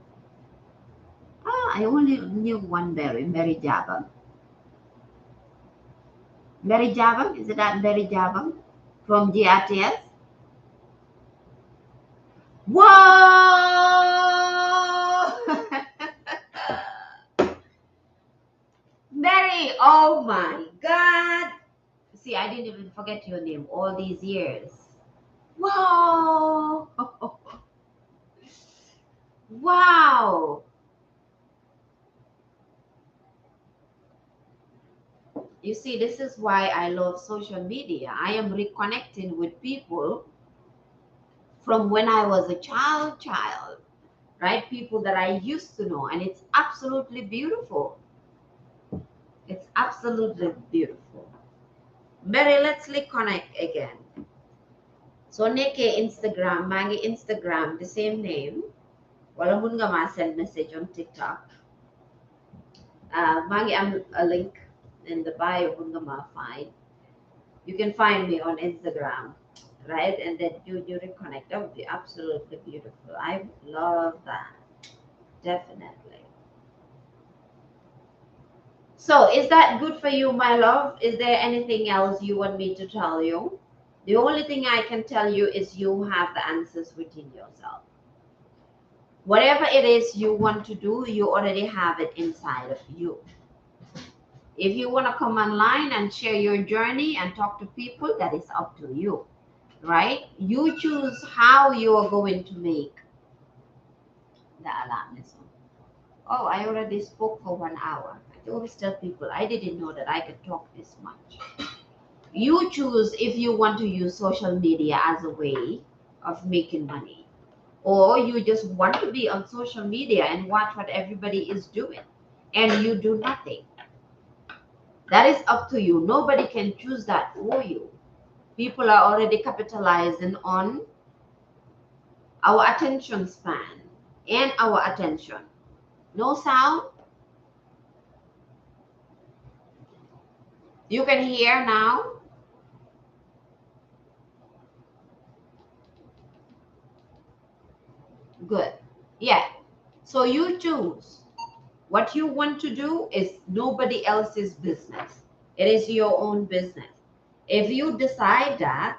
I only knew one Mary, Mary Jabang. Mary Jabang? Is it that Mary Jabang? From GRTS? Whoa! Mary, oh my God. See, I didn't even forget your name all these years. Wow. Wow. You see, this is why I love social media. I am reconnecting with people from when I was a child, right? People that I used to know, and it's absolutely beautiful. It's absolutely beautiful. Mary, let's reconnect again. So neke Instagram, mangi Instagram, the same name. Wala mun nga ma send message on TikTok. Mangi am a link in the bio mun nga ma find. You can find me on Instagram, right? And then you reconnect. That would be absolutely beautiful. I would love that. Definitely. So is that good for you, my love? Is there anything else you want me to tell you? The only thing I can tell you is you have the answers within yourself. Whatever it is you want to do, you already have it inside of you. If you want to come online and share your journey and talk to people, that is up to you, right? You choose how you are going to make the alarm. Oh, I already spoke for 1 hour. I always tell people, I didn't know that I could talk this much. You choose if you want to use social media as a way of making money, or you just want to be on social media and watch what everybody is doing and you do nothing. That is up to you. Nobody can choose that for you. People are already capitalizing on our attention span and our attention. No sound? You can hear now? Good. Yeah. So you choose. What you want to do is nobody else's business. It is your own business. If you decide that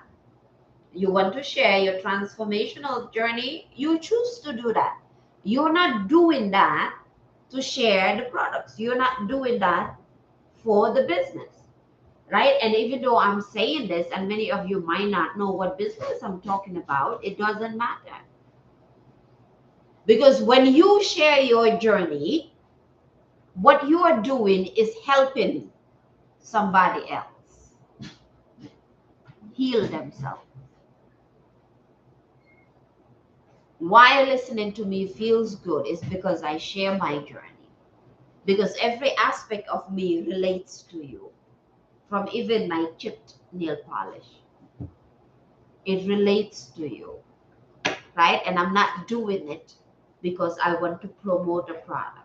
you want to share your transformational journey, you choose to do that. You're not doing that to share the products. You're not doing that for the business, right? And even though I'm saying this and many of you might not know what business I'm talking about, it doesn't matter. Because when you share your journey, what you are doing is helping somebody else heal themselves. Why listening to me feels good is because I share my journey. Because every aspect of me relates to you. From even my chipped nail polish. It relates to you. Right? And I'm not doing it because I want to promote a product.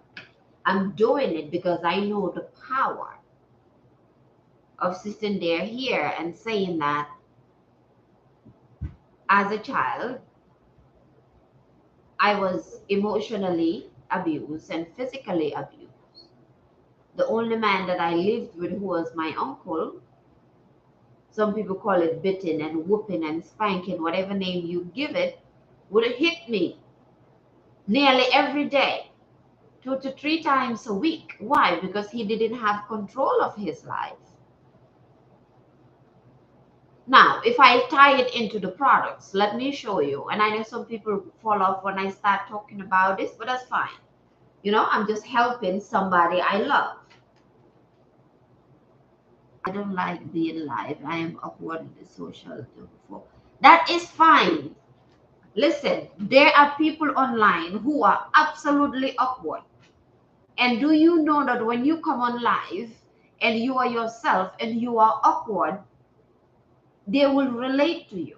I'm doing it because I know the power of sitting there here and saying that as a child, I was emotionally abused and physically abused. The only man that I lived with, who was my uncle, some people call it beating and whooping and spanking, whatever name you give it, would hit me nearly every day. 2 to 3 times a week. Why? Because he didn't have control of his life. Now, if I tie it into the products, let me show you. And I know some people fall off when I start talking about this, but that's fine. You know, I'm just helping somebody I love. I don't like being live. I am awkward in the social before. That is fine. Listen, there are people online who are absolutely awkward. And do you know that when you come on live and you are yourself and you are awkward, they will relate to you.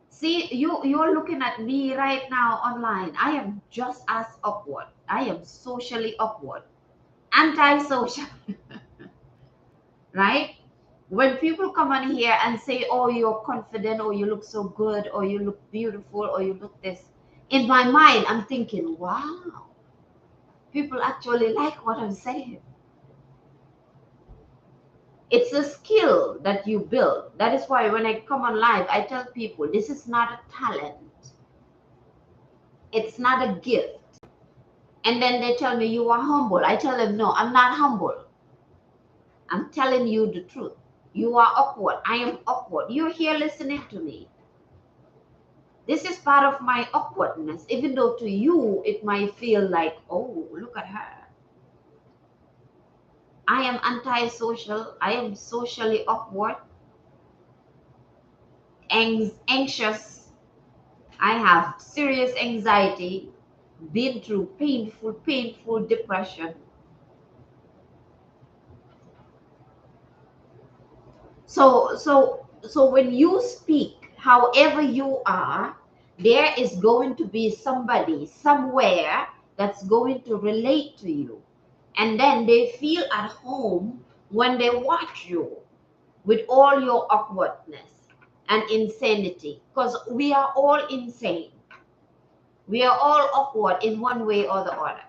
See, you're looking at me right now online. I am just as awkward. I am socially awkward, antisocial, right? When people come on here and say, oh, you're confident, or you look so good, or you look beautiful, or you look this, in my mind, I'm thinking, wow, people actually like what I'm saying. It's a skill that you build. That is why when I come on live, I tell people this is not a talent, it's not a gift. And then they tell me you are humble. I tell them, no, I'm not humble. I'm telling you the truth. You are awkward. I am awkward. You're here listening to me. This is part of my awkwardness, even though to you it might feel like, oh, look at her. I am antisocial. I am socially awkward, anxious. I have serious anxiety, been through painful depression. So when you speak, however you are, there is going to be somebody somewhere that's going to relate to you. And then they feel at home when they watch you with all your awkwardness and insanity. Because we are all insane. We are all awkward in one way or the other.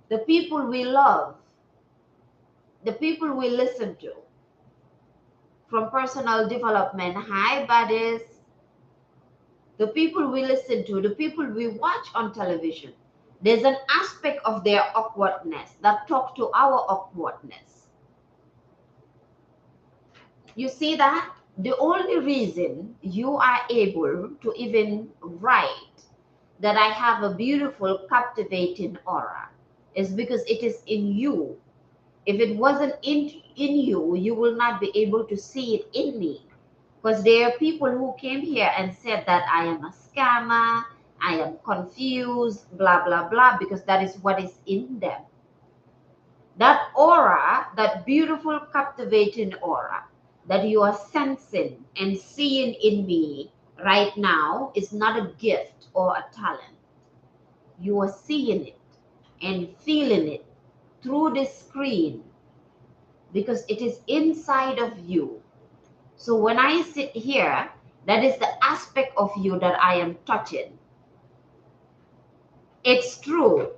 The people we love, the people we listen to, from personal development, hi buddies, the people we listen to, the people we watch on television, there's an aspect of their awkwardness that talk to our awkwardness. You see that? The only reason you are able to even write that I have a beautiful, captivating aura is because it is in you. If it wasn't in you, you will not be able to see it in me. Because there are people who came here and said that I am a scammer, I am confused, blah, blah, blah, because that is what is in them. That aura, that beautiful, captivating aura that you are sensing and seeing in me right now is not a gift or a talent. You are seeing it and feeling it through the screen because it is inside of you. So when I sit here, that is the aspect of you that I am touching. It's true.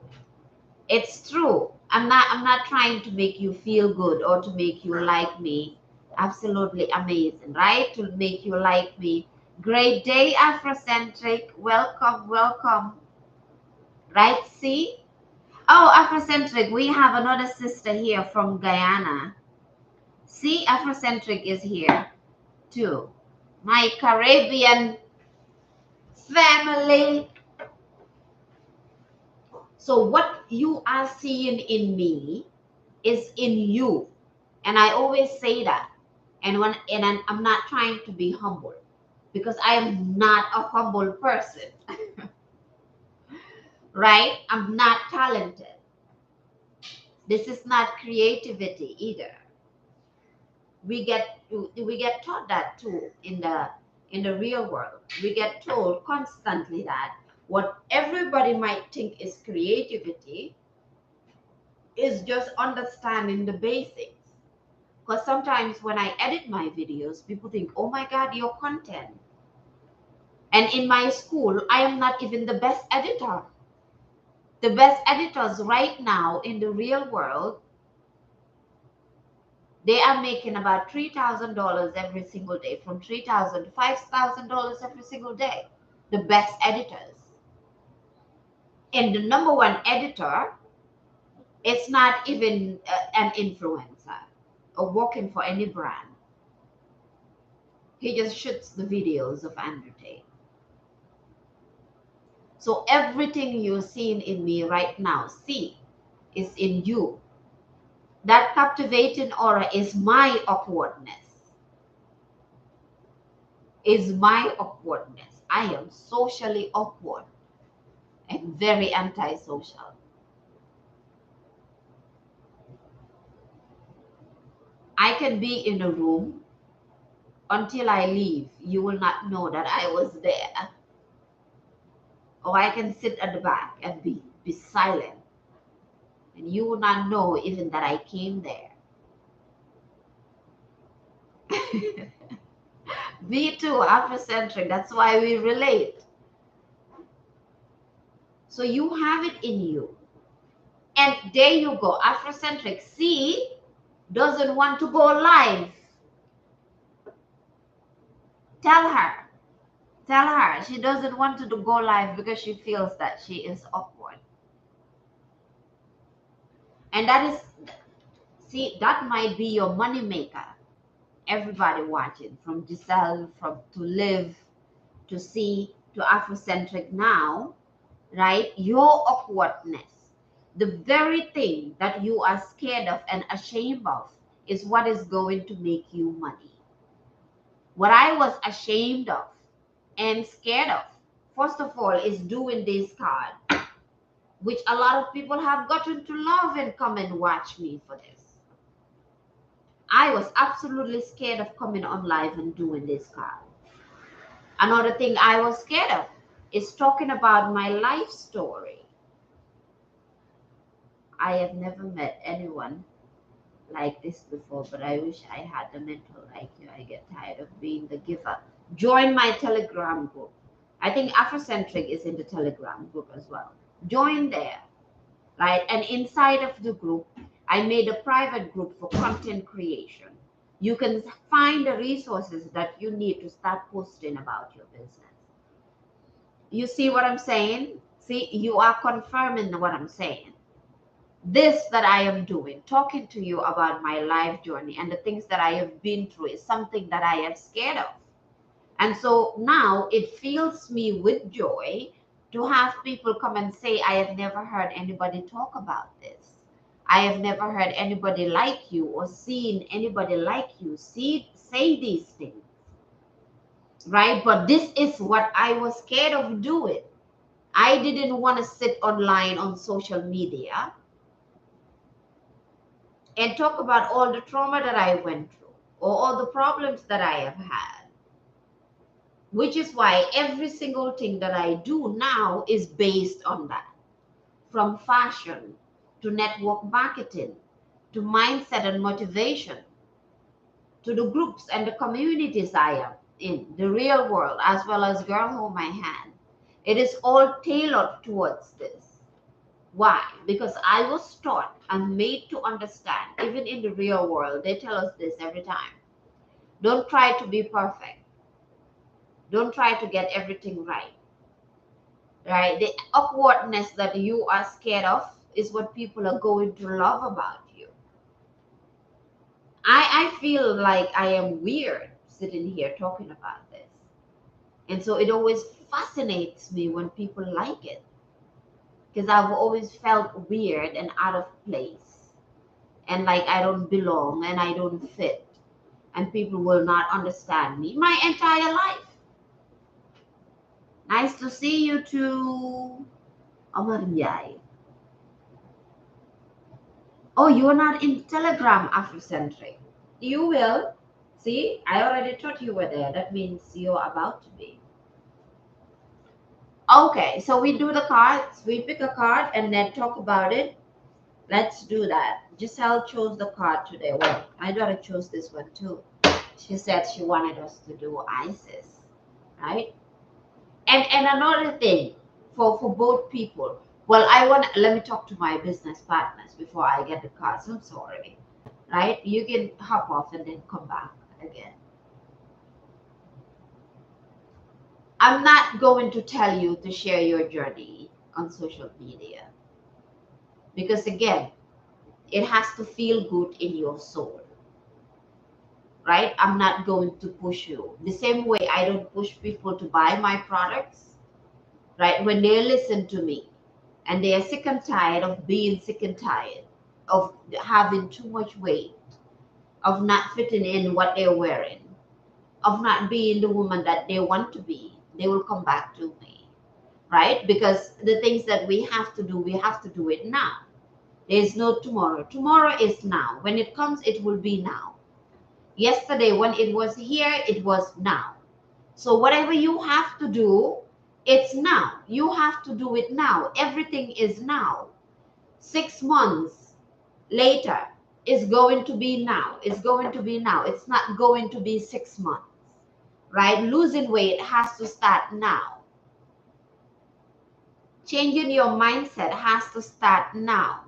It's true. I'm not trying to make you feel good or to make you like me. Absolutely amazing, right? To make you like me. Great day, Afrocentric. Welcome, welcome. Right? See? Oh, Afrocentric, we have another sister here from Guyana. See, Afrocentric is here too. My Caribbean family. So what you are seeing in me is in you. And I always say that. And I'm not trying to be humble because I am not a humble person. Right? I'm not talented. This is not creativity either. We get taught that too in the real world. We get told constantly that what everybody might think is creativity is just understanding the basics. Because sometimes when I edit my videos, people think, oh my God, your content. And in my school, I am not even the best editor. The best editors right now in the real world, they are making about $3,000 every single day, from $3,000 to $5,000 every single day. The best editors. And the number one editor is not even an influencer or working for any brand. He just shoots the videos of Andrew Tate. So everything you're seeing in me right now, see, is in you. That captivating aura is my awkwardness. Is my awkwardness. I am socially awkward and very antisocial. I can be in a room until I leave. You will not know that I was there. Or I can sit at the back and be silent. And you will not know even that I came there. Me too, Afrocentric. That's why we relate. So you have it in you. And there you go. Afrocentric C doesn't want to go live. Tell her. Tell her she doesn't want to go live because she feels that she is awkward. And that is, see, that might be your money maker. Everybody watching, from Giselle, from to Live, to See, to Afrocentric now, right? Your awkwardness, the very thing that you are scared of and ashamed of, is what is going to make you money. What I was ashamed of and scared of, first of all, is doing this card, which a lot of people have gotten to love and come and watch me for this. I was absolutely scared of coming on live and doing this card. Another thing I was scared of is talking about my life story. I have never met anyone like this before, but I wish I had the mental like you. I get tired of being the giver. Join my Telegram group. I think Afrocentric is in the Telegram group as well. Join there, right? And inside of the group, I made a private group for content creation. You can find the resources that you need to start posting about your business. You see what I'm saying? See, you are confirming what I'm saying. This that I am doing, talking to you about my life journey and the things that I have been through, is something that I am scared of. And so now it fills me with joy to have people come and say, I have never heard anybody talk about this. I have never heard anybody like you or seen anybody like you say these things. Right? But this is what I was scared of doing. I didn't want to sit online on social media and talk about all the trauma that I went through or all the problems that I have had. Which is why every single thing that I do now is based on that. From fashion to network marketing to mindset and motivation to the groups and the communities I am in, the real world, as well as Girl Hold My Hand. It is all tailored towards this. Why? Because I was taught and made to understand, even in the real world, they tell us this every time. Don't try to be perfect. Don't try to get everything right. Right? The awkwardness that you are scared of is what people are going to love about you. I feel like I am weird sitting here talking about this. And so it always fascinates me when people like it. Because I've always felt weird and out of place. And like I don't belong and I don't fit. And people will not understand me my entire life. Nice to see you too, Omar Njai. Oh, you're not in Telegram, Afrocentric. You will. See, I already thought you were there. That means you're about to be. Okay, so we do the cards. We pick a card and then talk about it. Let's do that. Giselle chose the card today. Well, my daughter chose this one too. She said she wanted us to do Isis, right? And another thing for both people. Well, let me talk to my business partners before I get the cards. I'm sorry. Right? You can hop off and then come back again. I'm not going to tell you to share your journey on social media. Because again, it has to feel good in your soul, right? I'm not going to push you. The same way I don't push people to buy my products, right? When they listen to me and they are sick and tired of being sick and tired of having too much weight, of not fitting in what they're wearing, of not being the woman that they want to be, they will come back to me, right? Because the things that we have to do, we have to do it now. There is no tomorrow. Tomorrow is now. When it comes, it will be now. Yesterday, when it was here, it was now. So whatever you have to do, it's now. You have to do it now. Everything is now. 6 months later is going to be now. It's going to be now. It's not going to be 6 months, right? Losing weight has to start now. Changing your mindset has to start now.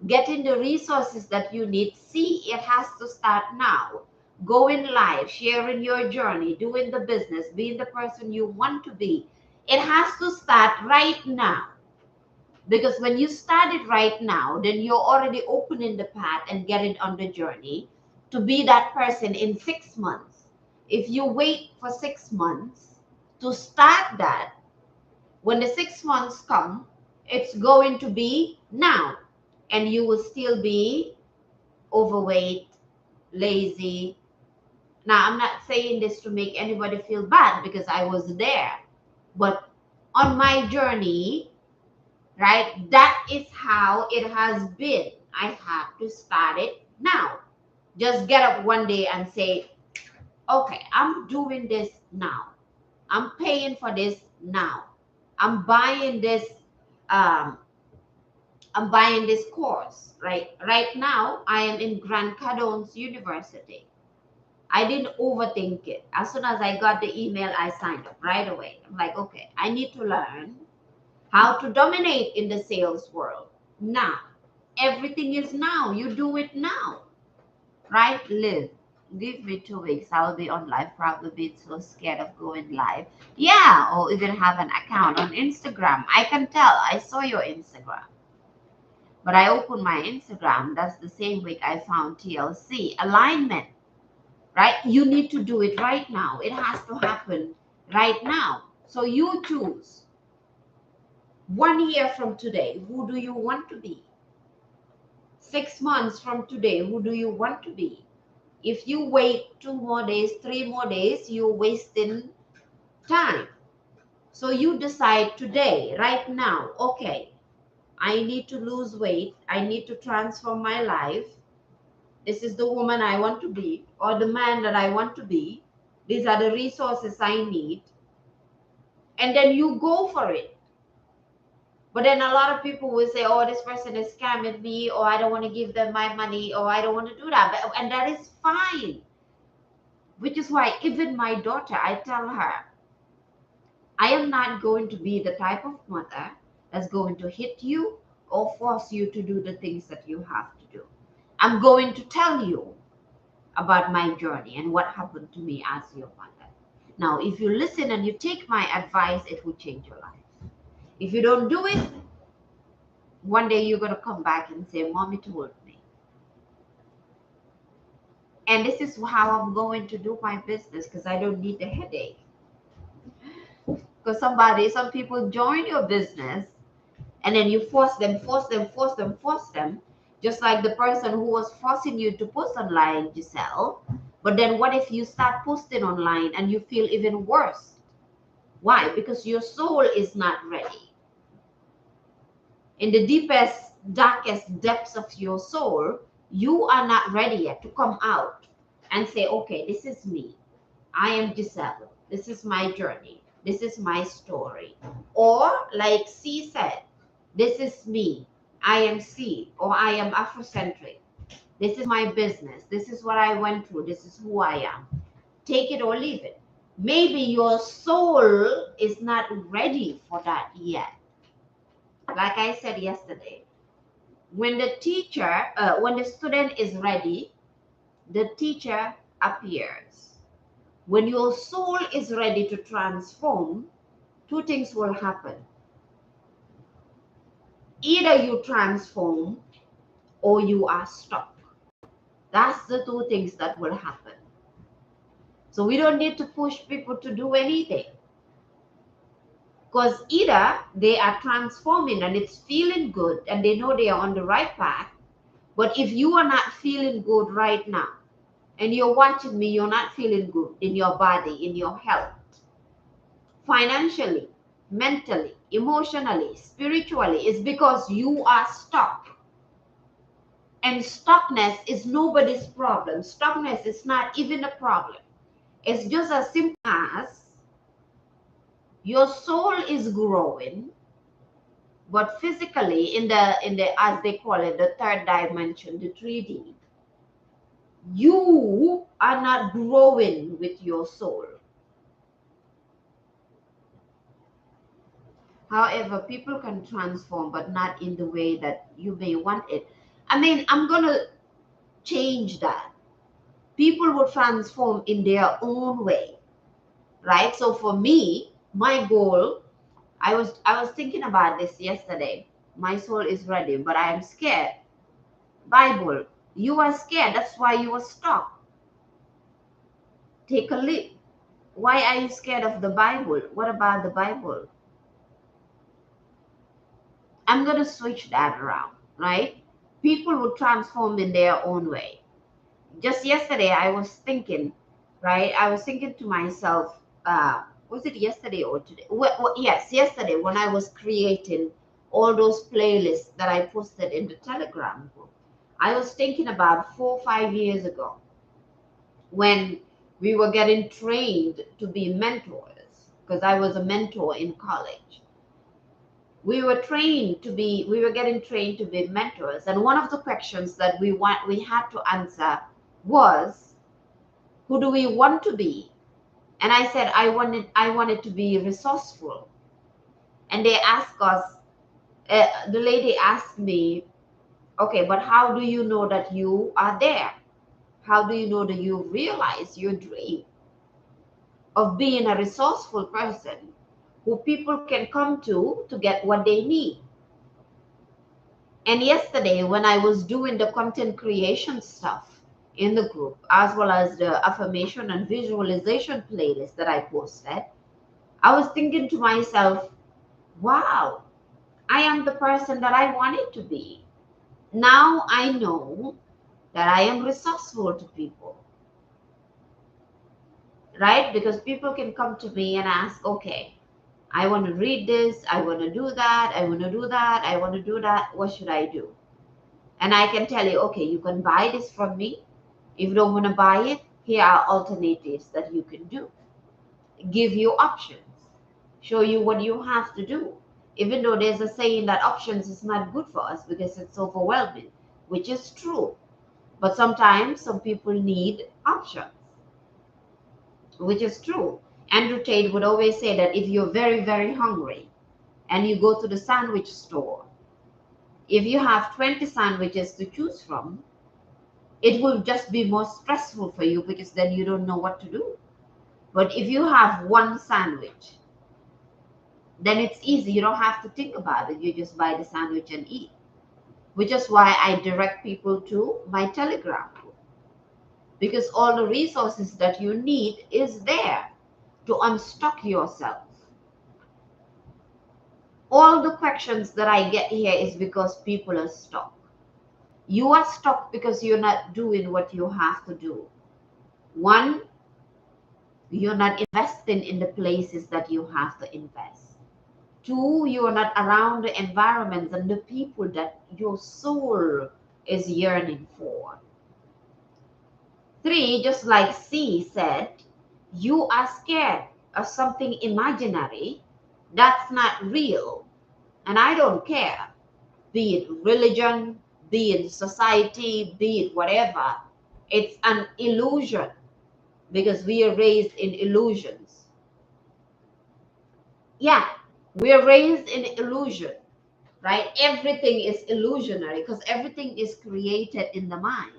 Getting the resources that you need, see, it has to start now. Going live, sharing your journey, doing the business, being the person you want to be. It has to start right now. Because when you start it right now, then you're already opening the path and getting on the journey to be that person in 6 months. If you wait for 6 months to start that, when the 6 months come, it's going to be now. And you will still be overweight, lazy. Now, I'm not saying this to make anybody feel bad because I was there. But on my journey, right, that is how it has been. I have to start it now. Just get up one day and say, okay, I'm doing this now. I'm paying for this now. I'm buying this um, I'm buying this course, right? Right now, I am in Grant Cardone's University. I didn't overthink it. As soon as I got the email, I signed up right away. I'm like, okay, I need to learn how to dominate in the sales world now. Everything is now. You do it now, right? Live. Give me 2 weeks. I will be on live. Probably be so scared of going live. Yeah, or even have an account on Instagram. I can tell. I saw your Instagram. But I opened my Instagram. That's the same week I found TLC. Alignment, right? You need to do it right now. It has to happen right now. So you choose 1 year from today, who do you want to be? 6 months from today, who do you want to be? If you wait 2 more days, 3 more days, you're wasting time. So you decide today, right now, okay, I need to lose weight. I need to transform my life. This is the woman I want to be, or the man that I want to be. These are the resources I need. And then you go for it. But then a lot of people will say, oh, this person is scamming me, or I don't want to give them my money, or I don't want to do that. And that is fine. Which is why even my daughter, I tell her, I am not going to be the type of mother that's going to hit you or force you to do the things that you have to do. I'm going to tell you about my journey and what happened to me as your mother. Now, if you listen and you take my advice, it will change your life. If you don't do it, one day you're going to come back and say, Mommy told me. And this is how I'm going to do my business because I don't need a headache. Because some people join your business and then you force them, just like the person who was forcing you to post online, Giselle. But then what if you start posting online and you feel even worse? Why? Because your soul is not ready. In the deepest, darkest depths of your soul, you are not ready yet to come out and say, okay, this is me. I am Giselle. This is my journey. This is my story. Or like C said, this is me. I am C, or I am Afrocentric. This is my business. This is what I went through. This is who I am. Take it or leave it. Maybe your soul is not ready for that yet. Like I said yesterday, when the student is ready, the teacher appears. When your soul is ready to transform, two things will happen. Either you transform or you are stuck. That's the two things that will happen. So we don't need to push people to do anything. Because either they are transforming and it's feeling good and they know they are on the right path. But if you are not feeling good right now and you're watching me, you're not feeling good in your body, in your health, financially, mentally, emotionally, spiritually, it's because you are stuck. And stuckness is nobody's problem. Stuckness is not even a problem. It's just as simple as your soul is growing, but physically in the as they call it, the third dimension, the 3D, you are not growing with your soul. However, people can transform, but not in the way that you may want it. I mean, I'm gonna change that. People will transform in their own way, right? So for me, my goal, I was thinking about this yesterday. My soul is ready, but I am scared. Bible, you are scared. That's why you are stuck. Take a leap. Why are you scared of the Bible? What about the Bible? I'm going to switch that around, right? People will transform in their own way. Just yesterday, I was thinking, right? I was thinking to myself, was it yesterday or today? Yes, yesterday when I was creating all those playlists that I posted in the Telegram group. I was thinking about 4 or 5 years ago when we were getting trained to be mentors, because I was a mentor in college. We were getting trained to be mentors, and one of the questions that we had to answer was, who do we want to be? And I said I wanted to be resourceful. And they asked us, the lady asked me, okay, but how do you know that you are there? How do you know that you realize your dream of being a resourceful person who people can come to get what they need? And yesterday, when I was doing the content creation stuff in the group, as well as the affirmation and visualization playlist that I posted, I was thinking to myself, wow, I am the person that I wanted to be. Now I know that I am resourceful to people, right? Because people can come to me and ask, okay, I want to read this, I want to do that, I want to do that, I want to do that. What should I do? And I can tell you, okay, you can buy this from me. If you don't want to buy it, here are alternatives that you can do. Give you options, show you what you have to do. Even though there's a saying that options is not good for us because it's overwhelming, which is true. But sometimes some people need options, which is true. Andrew Tate would always say that if you're very, very hungry and you go to the sandwich store, if you have 20 sandwiches to choose from, it will just be more stressful for you because then you don't know what to do. But if you have one sandwich, then it's easy. You don't have to think about it. You just buy the sandwich and eat, which is why I direct people to my Telegram group, because all the resources that you need is there to unstuck yourself. All the questions that I get here is because people are stuck. You are stuck because you're not doing what you have to do. One, you're not investing in the places that you have to invest. Two, you are not around the environments and the people that your soul is yearning for. Three, just like C said, you are scared of something imaginary that's not real. And I don't care, be it religion, be it society, be it whatever. It's an illusion because we are raised in illusions. Yeah, we are raised in illusion, right? Everything is illusionary because everything is created in the mind.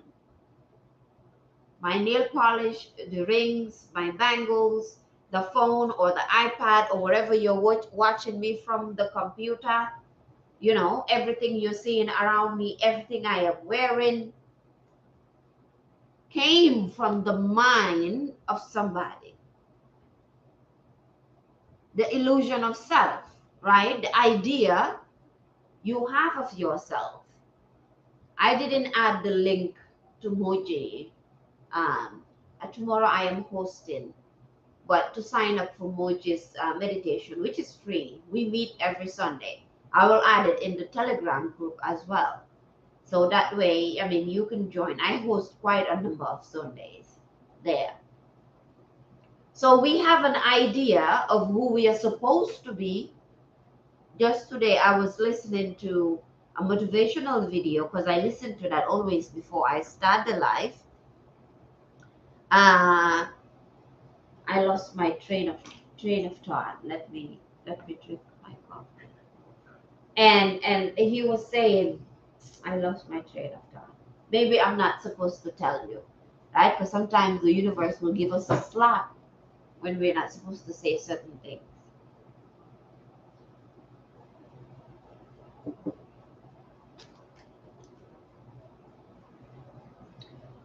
My nail polish, the rings, my bangles, the phone or the iPad or wherever you're watching me from, the computer, You know, everything you're seeing around me, everything I am wearing came from the mind of somebody. The illusion of self, right? The idea you have of yourself. I didn't add the link to Moji. Tomorrow I am hosting, but to sign up for Moji's meditation, which is free, we meet every Sunday. I will add it in the Telegram group as well. So that way, I mean, you can join. I host quite a number of Sundays there. So we have an idea of who we are supposed to be. Just today, I was listening to a motivational video because I listen to that always before I start the live. I lost my train of thought. Let me drink my coffee. And he was saying, I lost my train of thought. Maybe I'm not supposed to tell you, right? Because sometimes the universe will give us a slap when we're not supposed to say certain things.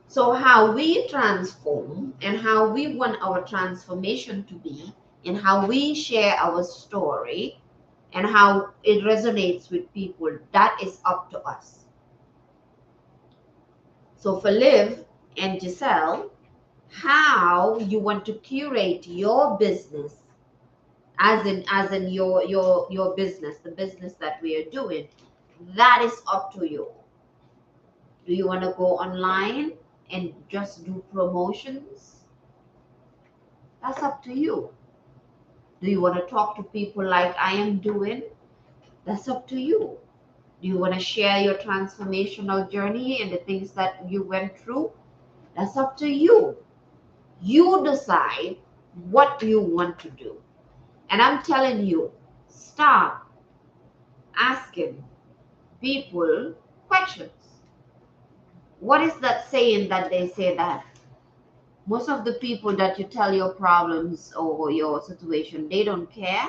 So how we transform and how we want our transformation to be and how we share our story and how it resonates with people, that is up to us. So for Liv and Giselle, how you want to curate your business, as in your business, the business that we are doing, that is up to you. Do you want to go online and just do promotions? That's up to you. Do you want to talk to people like I am doing? That's up to you. Do you want to share your transformational journey and the things that you went through? That's up to you. You decide what you want to do. And I'm telling you, stop asking people questions. What is that saying that they say that most of the people that you tell your problems or your situation, they don't care?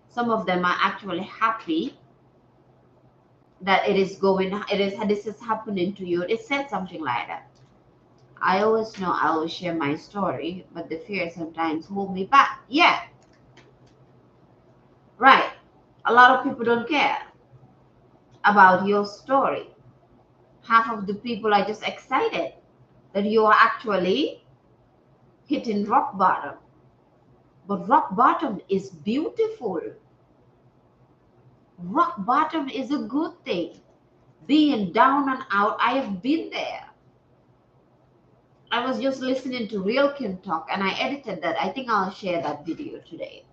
Some of them are actually happy that this is happening to you. It said something like that. I always know I always share my story, but the fear sometimes hold me back. Yeah, right. A lot of people don't care about your story. Half of the people are just excited that you are actually hitting rock bottom. But rock bottom is beautiful. Rock bottom is a good thing. Being down and out, I have been there. I was just listening to Real Kim talk and I edited that. I think I'll share that video today.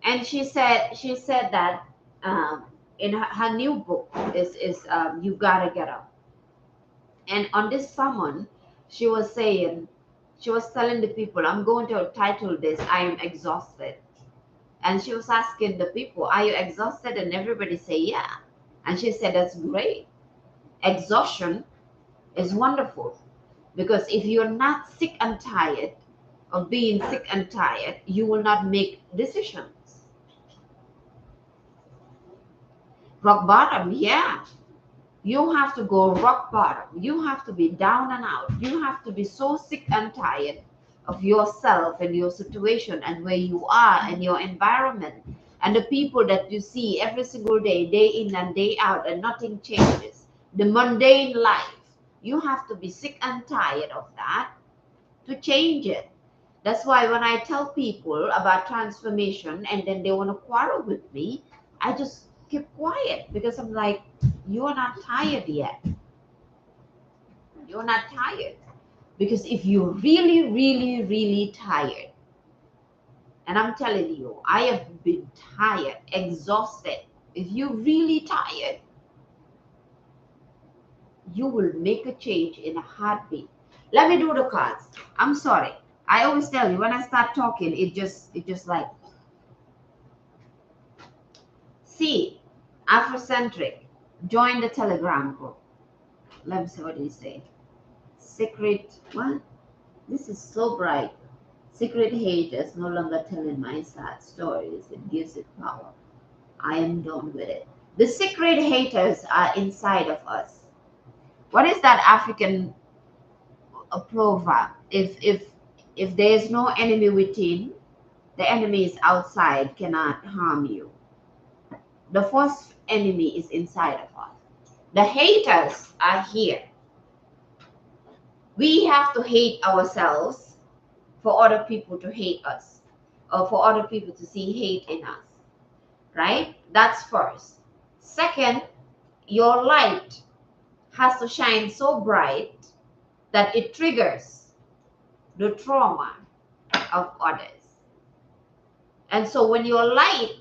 And she said that in her new book is You Gotta Get Up. And on this sermon, she was telling the people, I'm going to title this, I am exhausted. And she was asking the people, are you exhausted? And everybody say, yeah. And she said, that's great. Exhaustion is wonderful. Because if you're not sick and tired of being sick and tired, you will not make decisions. Rock bottom, yeah. You have to go rock bottom. You have to be down and out. You have to be so sick and tired of yourself and your situation and where you are and your environment and the people that you see every single day, day in and day out, and nothing changes. The mundane life. You have to be sick and tired of that to change it. That's why when I tell people about transformation and then they want to quarrel with me, I just keep quiet because I'm like, you're not tired yet. You're not tired. Because if you're really, really, really tired, and I'm telling you, I have been tired, exhausted. If you're really tired, you will make a change in a heartbeat. Let me do the cards. I'm sorry. I always tell you when I start talking, it just like see Afrocentric. Join the Telegram group. Let me see what he say. Secret what? This is so bright. Secret haters no longer telling my sad stories. It gives it power. I am done with it. The secret haters are inside of us. What is that African proverb? If there is no enemy within, the enemy is outside, cannot harm you. The first enemy is inside of us. The haters are here. We have to hate ourselves for other people to hate us, or for other people to see hate in us, right? That's first. Second, your light has to shine so bright that it triggers the trauma of others. And so when your light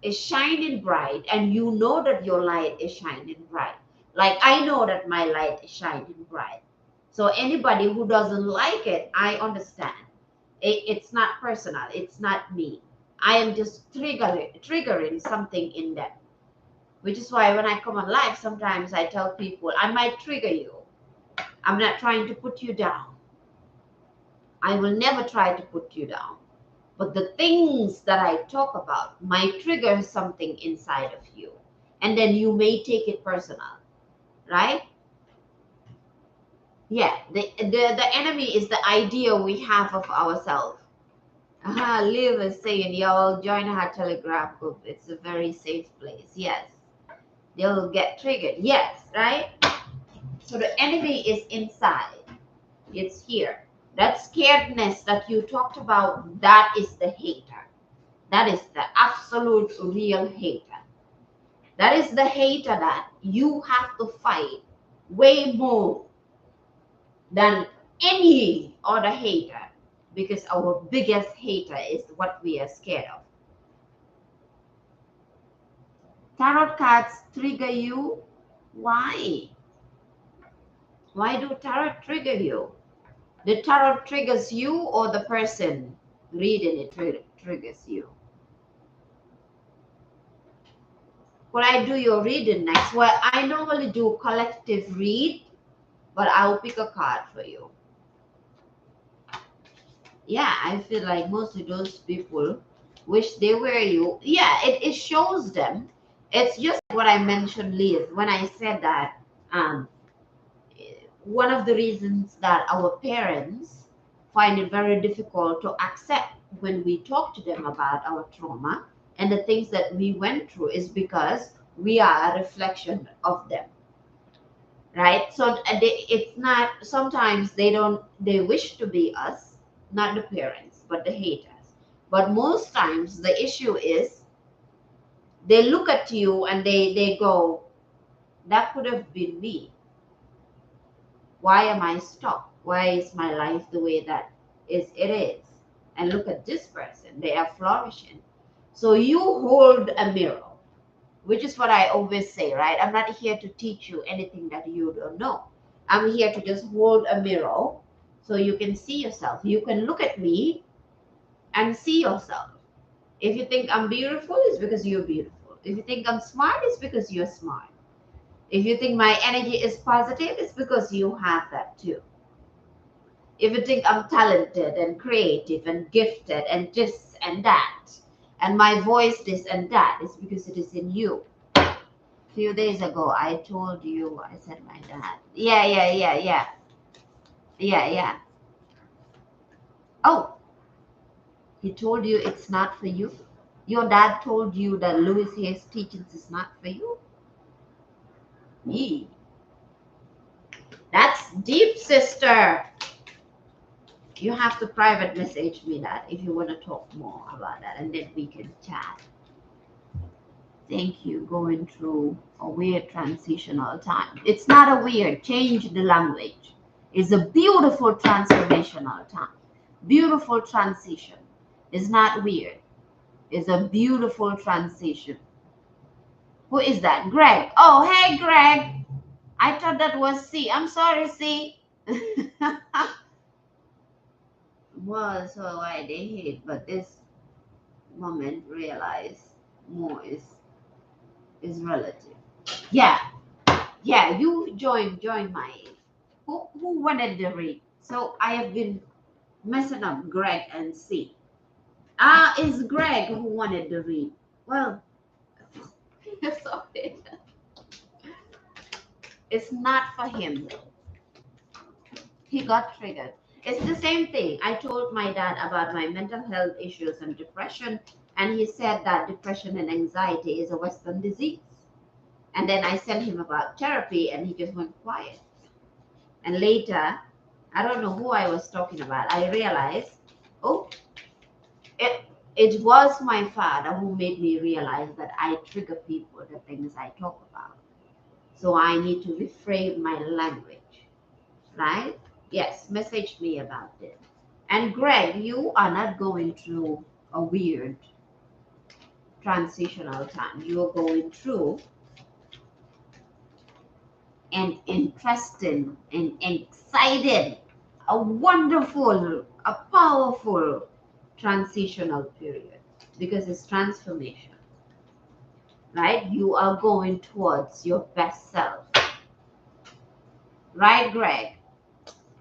is shining bright and you know that your light is shining bright, like I know that my light is shining bright. So anybody who doesn't like it, I understand. It's not personal. It's not me. I am just triggering something in them. Which is why when I come on live, sometimes I tell people, I might trigger you. I'm not trying to put you down. I will never try to put you down. But the things that I talk about might trigger something inside of you. And then you may take it personal, right? Yeah, the enemy is the idea we have of ourselves. Liv is saying, y'all join our Telegram group. It's a very safe place. Yes. They'll get triggered. Yes, right? So the enemy is inside. It's here. That scaredness that you talked about, that is the hater. That is the absolute real hater. That is the hater that you have to fight way more than any other hater, because our biggest hater is what we are scared of. Tarot cards trigger you. Why? Why do tarot trigger you? The tarot triggers you, or the person reading it triggers you? Will I do your reading next? Well, I normally do collective read, but I'll pick a card for you. Yeah, I feel like most of those people wish they were you. Yeah, it shows them. It's just what I mentioned, Liz, when I said that um, one of the reasons that our parents find it very difficult to accept when we talk to them about our trauma and the things that we went through is because we are a reflection of them, right? So it's not, sometimes they wish to be us, not the parents but the haters. But most times the issue is they look at you and they go, that could have been me. Why am I stuck? Why is my life the way that it is? And look at this person, they are flourishing. So you hold a mirror, which is what I always say, right? I'm not here to teach you anything that you don't know. I'm here to just hold a mirror so you can see yourself. You can look at me and see yourself. If you think I'm beautiful, it's because you're beautiful. If you think I'm smart, it's because you're smart. If you think my energy is positive, it's because you have that too. If you think I'm talented and creative and gifted and this and that, and my voice this and that, it's because it is in you. A few days ago, I told you, I said my dad. Yeah. Oh, he told you it's not for you? Your dad told you that Louis Hayes' teachings is not for you? Yee. That's deep, sister. You have to private message me that if you want to talk more about that, and then we can chat. Thank you. Going through a weird transitional time. It's not a weird, change the language. It's a beautiful transformational time. Beautiful transition. It's not weird. It's a beautiful transition. Who is that? Greg. Oh, hey, Greg. I thought that was C. I'm sorry, C. Well, so why they hate, but this moment realize more is relative. Yeah, yeah. You join my. Who wanted the read? So I have been messing up Greg and C. It's Greg who wanted the read. Well, So it's not for him. He got triggered. It's the same thing. I told my dad about my mental health issues and depression, and he said that depression and anxiety is a Western disease. And then I sent him about therapy, and he just went quiet. And later, I don't know who I was talking about. I realized, oh, it was my father who made me realize that I trigger people, the things I talk about. So I need to reframe my language, right? Yes, message me about it. And Greg, you are not going through a weird transitional time. You are going through an interesting and exciting, a wonderful, a powerful transitional period because it's transformation, right? You are going towards your best self, right, Greg?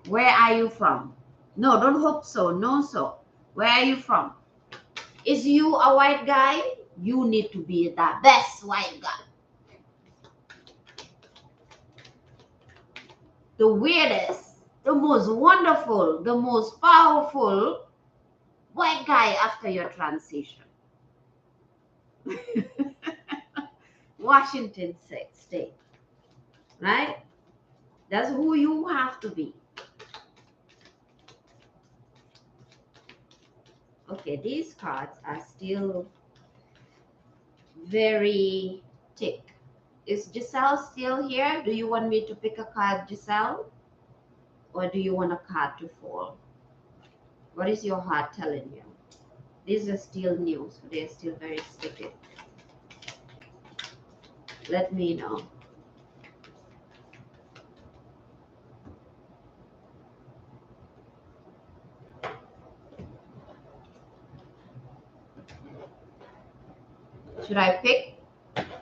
Where are you from? No, don't hope so. No, so. Where are you from? Is you a white guy? You need to be the best white guy. The weirdest, the most wonderful, the most powerful white guy after your transition. Washington State, right? That's who you have to be. Okay, these cards are still very thick. Is Giselle still here? Do you want me to pick a card, Giselle? Or do you want a card to fall? What is your heart telling you? These are still new, so they're still very sticky. Let me know. Should I pick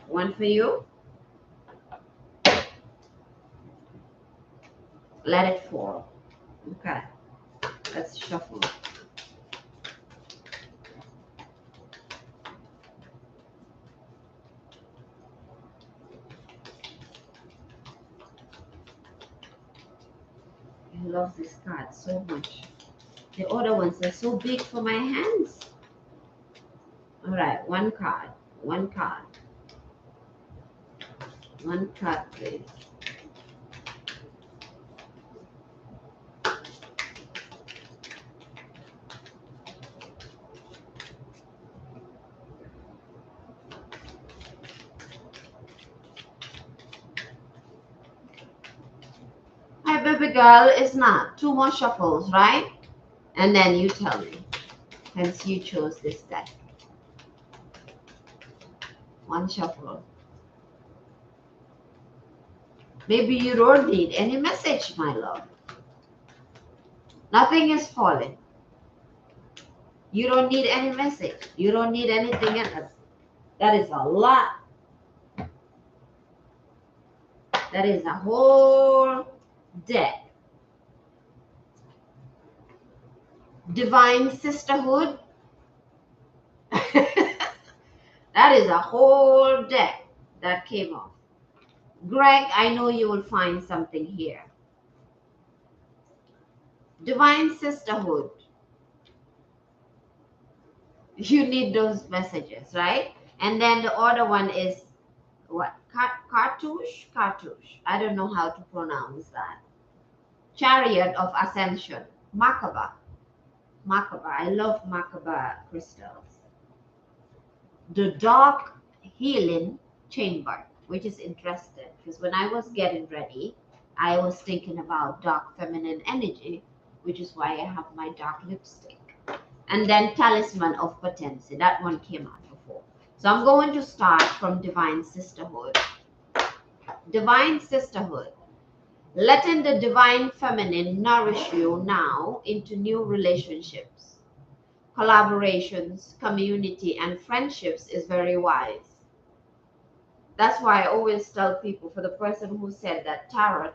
one for you? Let it fall. Okay, let's shuffle. I love this card so much. The other ones are so big for my hands. All right, one card, one card. One card, please. Hi, baby girl. It's not. Two more shuffles, right? And then you tell me. Hence, you chose this deck. One shuffle. Maybe you don't need any message, my love. Nothing is falling. You don't need any message. You don't need anything else. That is a lot. That is a whole deck. Divine Sisterhood. That is a whole deck that came off. Greg, I know you will find something here. Divine Sisterhood. You need those messages, right? And then the other one is what? Cartouche? Cartouche. I don't know how to pronounce that. Chariot of Ascension. MerKaBa. MerKaBa. I love MerKaBa crystals. The Dark Healing Chamber, which is interesting because when I was getting ready, I was thinking about dark feminine energy, which is why I have my dark lipstick. And then Talisman of Potency. That one came out before. So I'm going to start from Divine Sisterhood. Divine Sisterhood. Letting the divine feminine nourish you now into new relationships, collaborations, community, and friendships is very wise. That's why I always tell people, for the person who said that tarot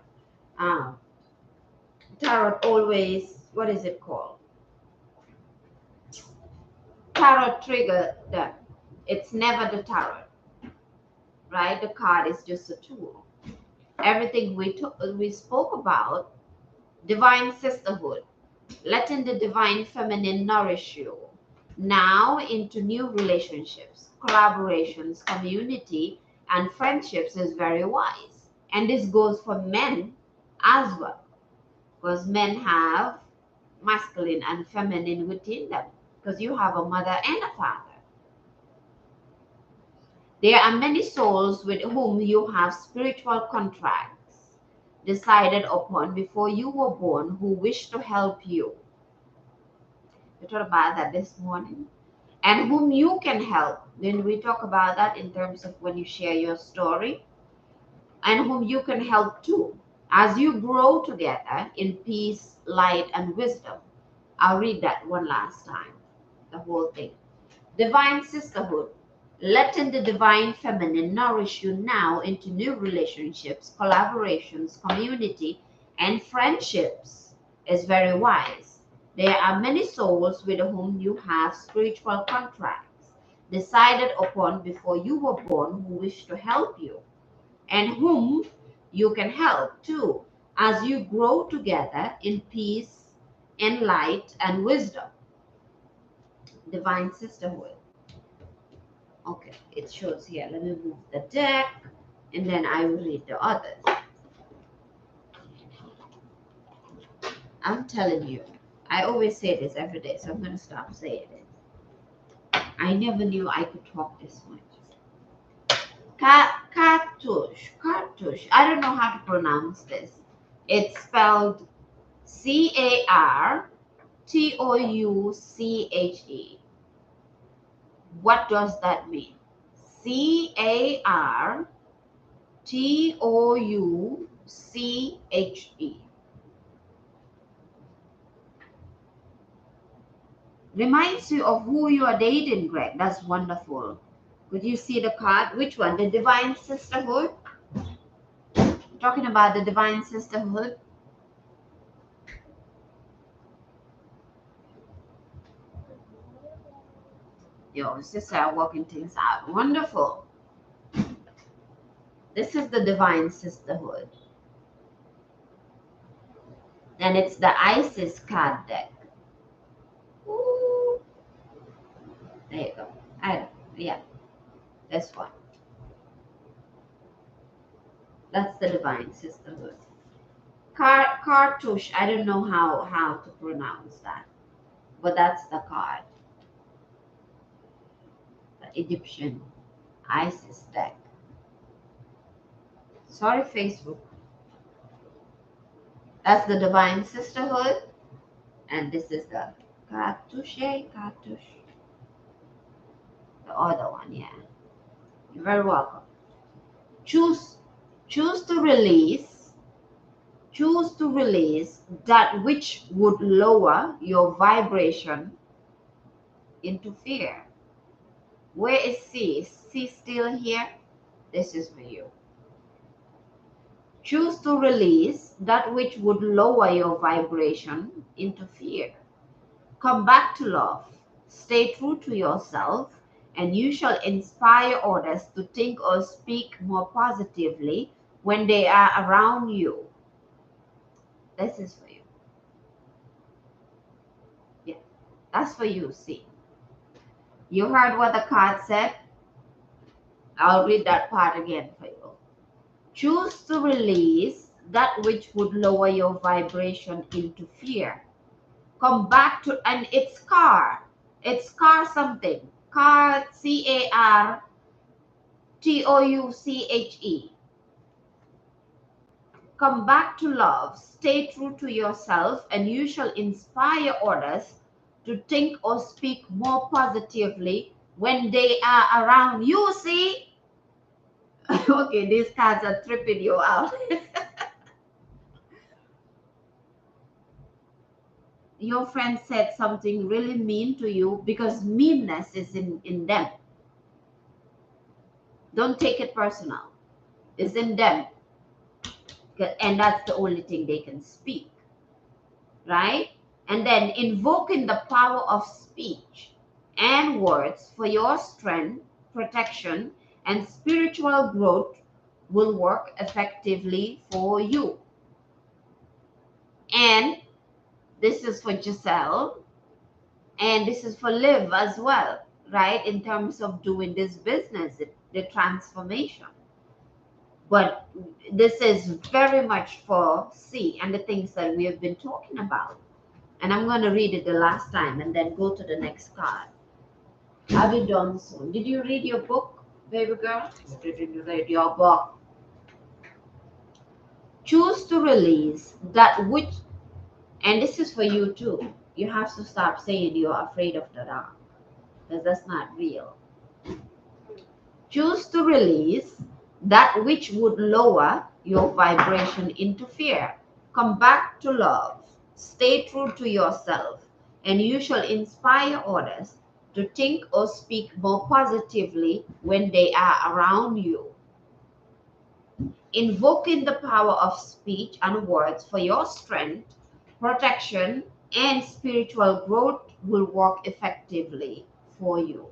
always, what is it called? Tarot trigger them. It's never the tarot. right? The card is just a tool. Everything we spoke about, divine sisterhood, letting the divine feminine nourish you. Now into new relationships, collaborations, community, and friendships is very wise. And this goes for men as well, because men have masculine and feminine within them, because you have a mother and a father. There are many souls with whom you have spiritual contracts decided upon before you were born who wish to help you. We talked about that this morning. And whom you can help. Then we talk about that in terms of when you share your story, and whom you can help too. As you grow together in peace, light, and wisdom. I'll read that one last time, the whole thing. Divine sisterhood, letting the divine feminine nourish you now into new relationships, collaborations, community, and friendships is very wise. There are many souls with whom you have spiritual contracts decided upon before you were born who wish to help you, and whom you can help too as you grow together in peace and light and wisdom. Divine sisterhood. Okay, it shows here. Let me move the deck and then I will read the others. I'm telling you, I always say this every day, so I'm going to stop saying it. I never knew I could talk this much. Cartouche, cartouche. I don't know how to pronounce this. It's spelled Cartouche. What does that mean? Cartouche. Reminds you of who you are dating, Greg. That's wonderful. Could you see the card? Which one? The Divine Sisterhood? Talking about the Divine Sisterhood. Yo, sister are working things out. Wonderful. This is the Divine Sisterhood. And it's the Isis card deck. Ooh. There you go. Yeah, this one. That's the Divine Sisterhood. Cartouche. I don't know how to pronounce that, but that's the card. The Egyptian Isis deck. Sorry, Facebook. That's the Divine Sisterhood, and this is the Cartouche. The other one, yeah. You're very welcome. Choose to release. Choose to release that which would lower your vibration into fear. Where is C? Is C still here? This is for you. Choose to release that which would lower your vibration into fear. Come back to love. Stay true to yourself, and you shall inspire others to think or speak more positively when they are around you. This is for you. Yeah, that's for you, see. You heard what the card said? I'll read that part again for you. Choose to release that which would lower your vibration into fear. Come back to, and it's car. It's car something. Car, Cartouche. Come back to love. Stay true to yourself, and you shall inspire others to think or speak more positively when they are around you. See? Okay, these cards are tripping you out. Your friend said something really mean to you because meanness is in them. Don't take it personal. It's in them. And that's the only thing they can speak. Right? And then invoking the power of speech and words for your strength, protection, and spiritual growth will work effectively for you. And this is for Giselle, and this is for Liv as well, right? In terms of doing this business, the transformation. But this is very much for C and the things that we have been talking about. And I'm going to read it the last time and then go to the next card. Have you done so? Did you read your book, baby girl? Did you read your book? Choose to release that which, and this is for you too. You have to stop saying you're afraid of the dark, because that's not real. Choose to release that which would lower your vibration into fear. Come back to love. Stay true to yourself, and you shall inspire others to think or speak more positively when they are around you. Invoking the power of speech and words for your strength, protection, and spiritual growth will work effectively for you.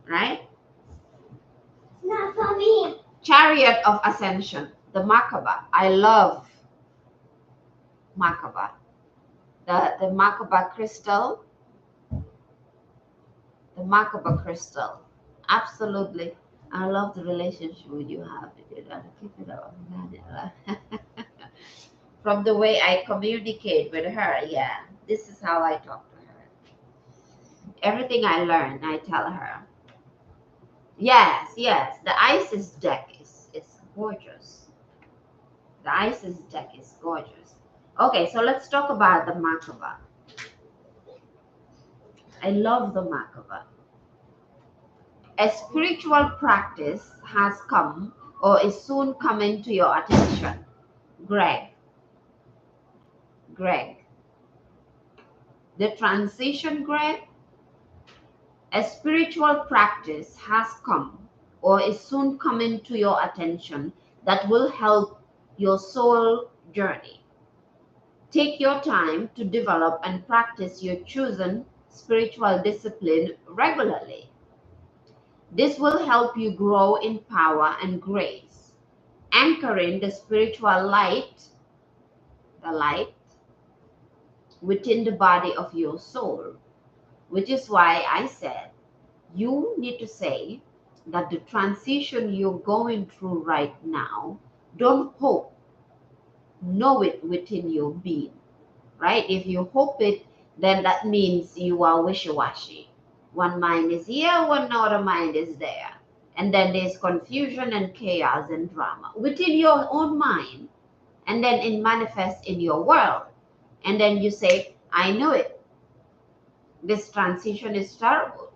Right? Not for me. Chariot of Ascension, the MerKaBa. I love MerKaBa. The MerKaBa crystal. The MerKaBa crystal. Absolutely. I love the relationship you have with it. And keep it up. From the way I communicate with her, yeah. This is how I talk to her. Everything I learn, I tell her. Yes, yes. The Isis deck is gorgeous. The Isis deck is gorgeous. Okay, so let's talk about the MerKaBa. I love the MerKaBa. A spiritual practice has come or is soon coming to your attention. Greg. The transition, Greg. A spiritual practice has come or is soon coming to your attention that will help your soul journey. Take your time to develop and practice your chosen spiritual discipline regularly. This will help you grow in power and grace, anchoring the spiritual light, the light within the body of your soul, which is why I said you need to say that the transition you're going through right now, don't hope, know it within your being, right? If you hope it, then that means you are wishy-washy. One mind is here, one other mind is there. And then there's confusion and chaos and drama within your own mind. And then it manifests in your world. And then you say, I know it. This transition is terrible.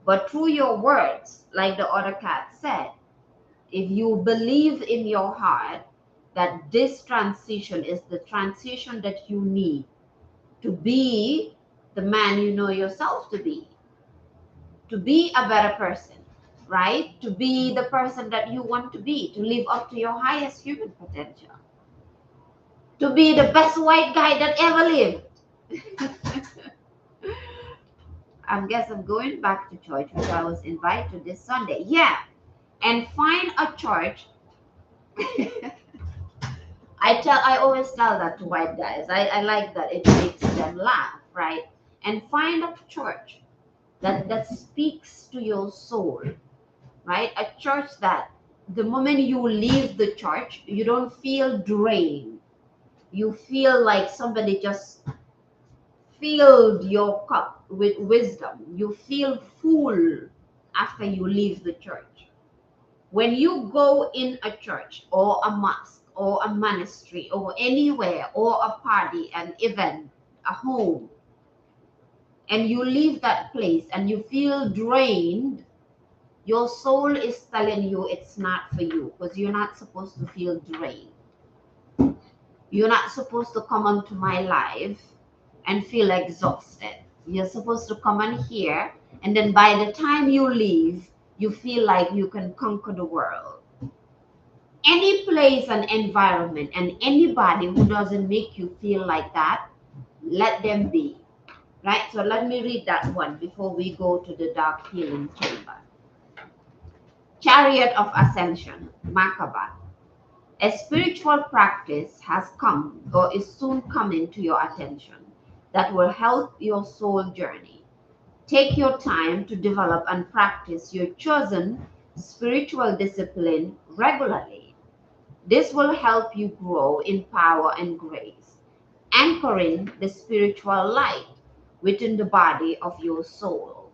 But through your words, like the other cat said, if you believe in your heart that this transition is the transition that you need to be the man you know yourself to be a better person, right? To be the person that you want to be, to live up to your highest human potential, to be the best white guy that ever lived. I guess I'm going back to church, which I was invited this Sunday. Yeah, and find a church. I always tell that to white guys. I like that it makes them laugh, right? And find a church that speaks to your soul, right? A church that the moment you leave the church, you don't feel drained. You feel like somebody just filled your cup with wisdom. You feel full after you leave the church. When you go in a church or a mosque or a monastery or anywhere or a party, an event, a home, and you leave that place and you feel drained, your soul is telling you it's not for you, because you're not supposed to feel drained. You're not supposed to come onto my life and feel exhausted. You're supposed to come on here, and then by the time you leave, you feel like you can conquer the world. Any place and environment and anybody who doesn't make you feel like that, let them be. Right? So let me read that one before we go to the dark healing chamber. Chariot of Ascension, MerKaBa. A spiritual practice has come or is soon coming to your attention that will help your soul journey. Take your time to develop and practice your chosen spiritual discipline regularly. This will help you grow in power and grace, anchoring the spiritual light within the body of your soul.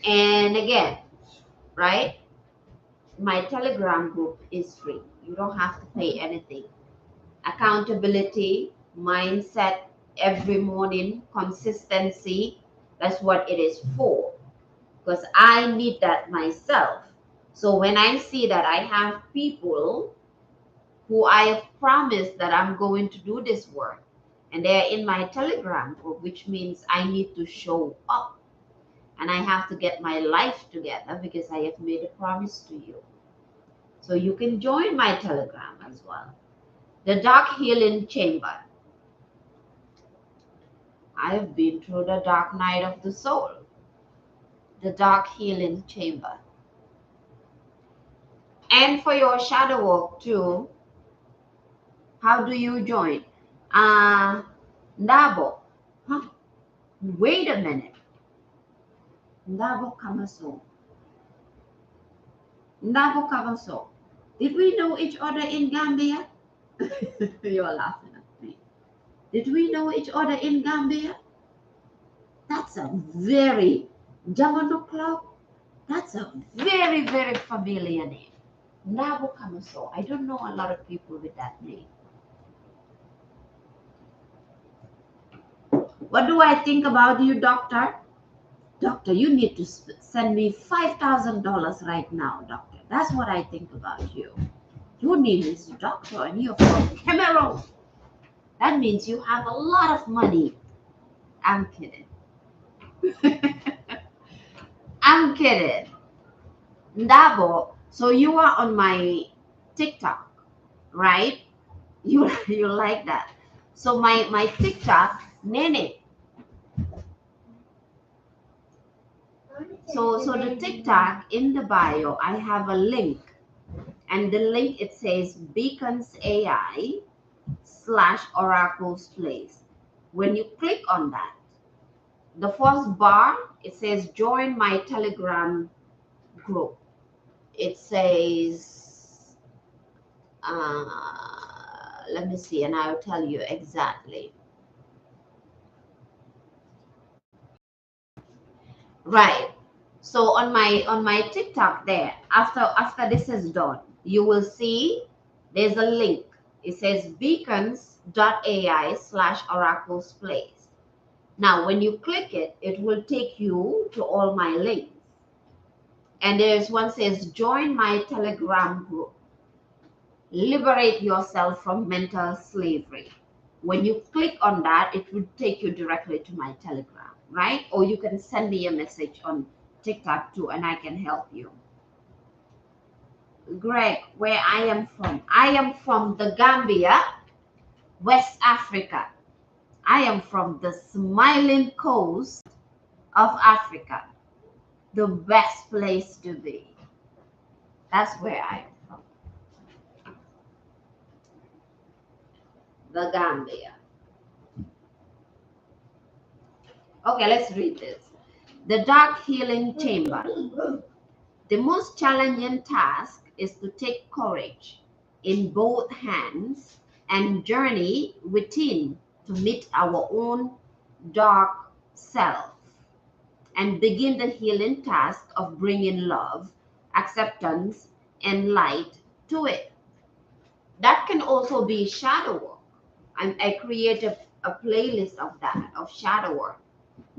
And again, right? My Telegram group is free. You don't have to pay anything. Accountability, mindset, every morning, consistency. That's what it is for. Because I need that myself. So when I see that I have people who I have promised that I'm going to do this work, and they're in my Telegram group, which means I need to show up and I have to get my life together because I have made a promise to you. So you can join my Telegram as well. The Dark Healing Chamber. I have been through the dark night of the soul. The Dark Healing Chamber. And for your shadow work too, how do you join? Ndabo. Huh? Wait a minute. Ndabo Kamaso. Ndabo Kamaso. Did we know each other in Gambia? You're laughing at me. Did we know each other in Gambia? That's a very, Jamano Club, that's a very, very familiar name. Ndabo Kamaso. I don't know a lot of people with that name. What do I think about you, doctor? Doctor, you need to send me $5,000 right now, doctor. That's what I think about you. Your name is doctor and you're from Cameroon. That means you have a lot of money. I'm kidding. I'm kidding. Ndabo, so you are on my TikTok, right? You like that. So my TikTok, Nene. So the TikTok in the bio, I have a link, and the link it says Beacons AI / Oracles Place. When you click on that, the first bar it says join my Telegram group. It says, let me see, and I'll tell you exactly. Right. So on my TikTok there, after this is done, you will see there's a link. It says beacons.ai / oracles place. Now when you click it, it will take you to all my links. And there's one says join my Telegram group. Liberate yourself from mental slavery. When you click on that, it will take you directly to my Telegram, right? Or you can send me a message on TikTok too, and I can help you. Greg, where I am from? I am from the Gambia, West Africa. I am from the smiling coast of Africa, the best place to be. That's where I am from, the Gambia. Okay, let's read this. The Dark Healing Chamber. The most challenging task is to take courage in both hands and journey within to meet our own dark self and begin the healing task of bringing love, acceptance, and light to it. That can also be shadow work. I created a playlist of that, of shadow work,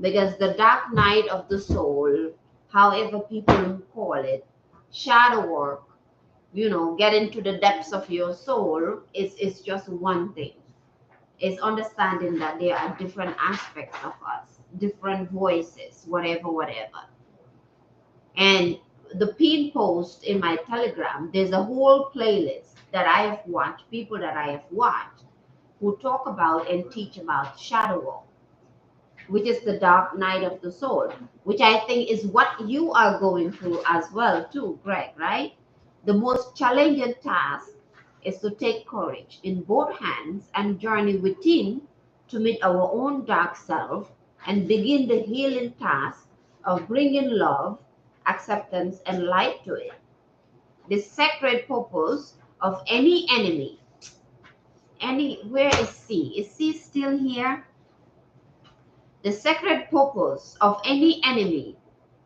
because the dark night of the soul, however people call it, shadow work, get into the depths of your soul is just one thing. It's understanding that there are different aspects of us, different voices, whatever. And the pin post in my Telegram, there's a whole playlist that I have watched, people that I have watched who talk about and teach about shadow work. which is the dark night of the soul, which I think is what you are going through as well too, Greg, right? The most challenging task is to take courage in both hands and journey within to meet our own dark self and begin the healing task of bringing love, acceptance, and light to it. The sacred purpose of any enemy, where is C? Is C still here? The sacred purpose of any enemy,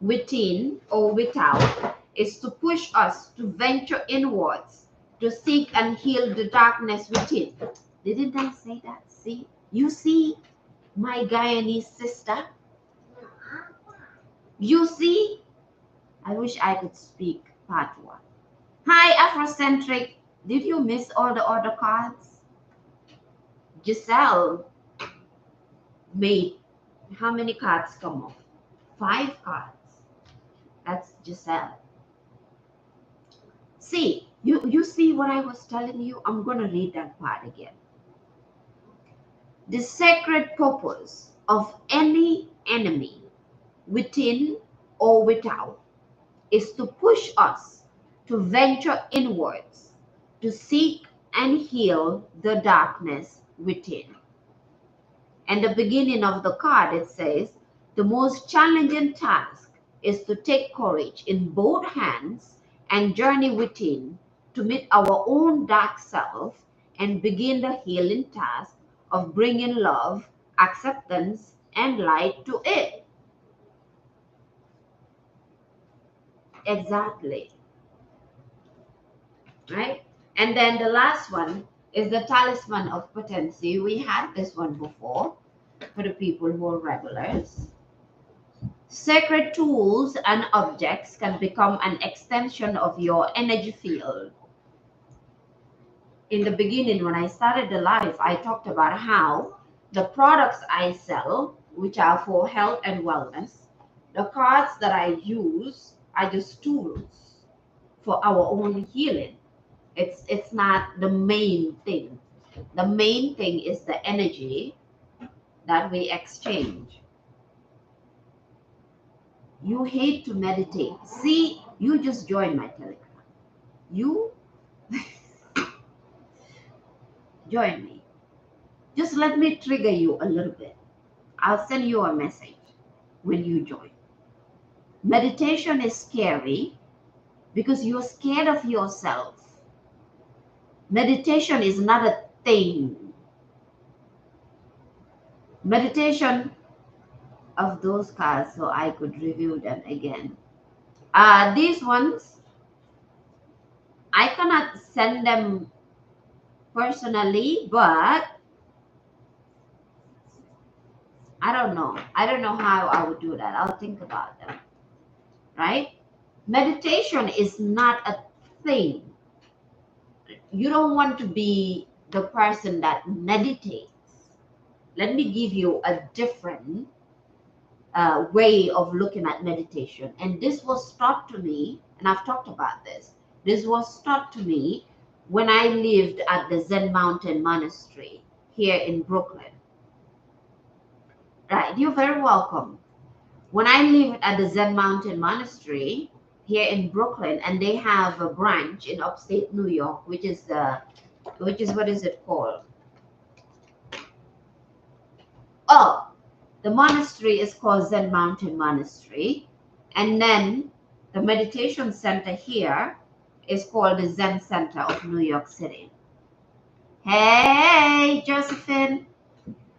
within or without, is to push us to venture inwards, to seek and heal the darkness within. Didn't I say that? See? You see, my Guyanese sister? You see? I wish I could speak Patois. Hi, Afrocentric. Did you miss all the other cards? Giselle made how many cards come off? 5 cards. That's Giselle. See, you see what I was telling you? I'm going to read that part again. The sacred purpose of any enemy, within or without, is to push us to venture inwards, to seek and heal the darkness within. And the beginning of the card, it says, the most challenging task is to take courage in both hands and journey within to meet our own dark self and begin the healing task of bringing love, acceptance, and light to it. Exactly. Right? And then the last one is the talisman of potency. We had this one before for the people who are regulars. Sacred tools and objects can become an extension of your energy field. In the beginning, when I started the live, I talked about how the products I sell, which are for health and wellness, the cards that I use are just tools for our own healing. It's not the main thing. The main thing is the energy that we exchange. You hate to meditate. See, you just joined my Telegram. You join me. Just let me trigger you a little bit. I'll send you a message when you join. Meditation is scary because you're scared of yourself. Meditation is not a thing. Meditation of those cards, so I could review them again. These ones, I cannot send them personally, but I don't know. I don't know how I would do that. I'll think about them. Right? Meditation is not a thing. You don't want to be the person that meditates. Let me give you a different way of looking at meditation. And this was taught to me, and I've talked about this. This was taught to me when I lived at the Zen Mountain Monastery here in Brooklyn. Right, you're very welcome. When I lived at the Zen Mountain Monastery here in Brooklyn, and they have a branch in upstate New York, which is what is it called? Oh, the monastery is called Zen Mountain Monastery, and then the meditation center here is called the Zen Center of New York City. Hey, Josephine.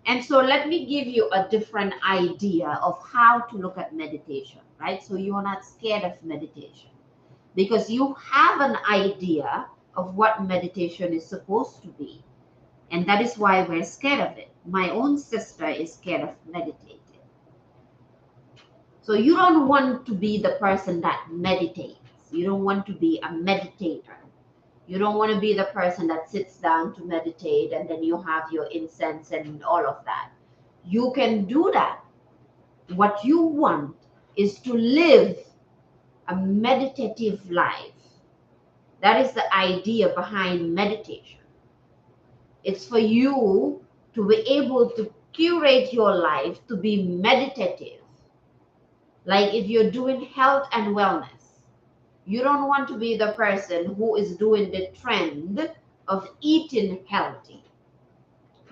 And so let me give you a different idea of how to look at meditation, right? So you're not scared of meditation because you have an idea of what meditation is supposed to be. And that is why we're scared of it. My own sister is scared of meditating. So you don't want to be the person that meditates. You don't want to be a meditator. You don't want to be the person that sits down to meditate and then you have your incense and all of that. You can do that. What you want is to live a meditative life. That is the idea behind meditation. It's for you to be able to curate your life to be meditative. Like if you're doing health and wellness, you don't want to be the person who is doing the trend of eating healthy.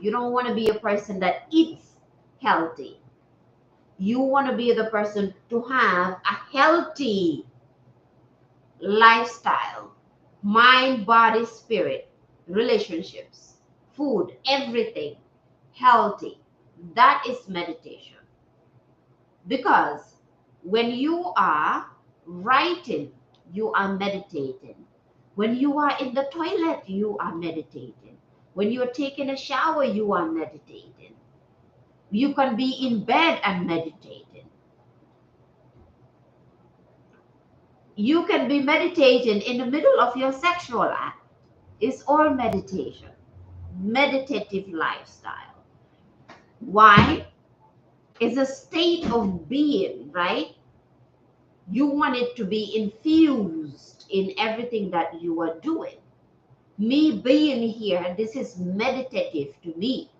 You don't want to be a person that eats healthy. You want to be the person to have a healthy lifestyle, mind, body, spirit, relationships, food, everything healthy. That is meditation. Because when you are writing, you are meditating. When you are in the toilet, you are meditating. When you're taking a shower, you are meditating. You can be in bed and meditating. You can be meditating in the middle of your sexual act. It's all meditation, meditative lifestyle. Why? It's a state of being, right? You want it to be infused in everything that you are doing. Me being here, this is meditative to me.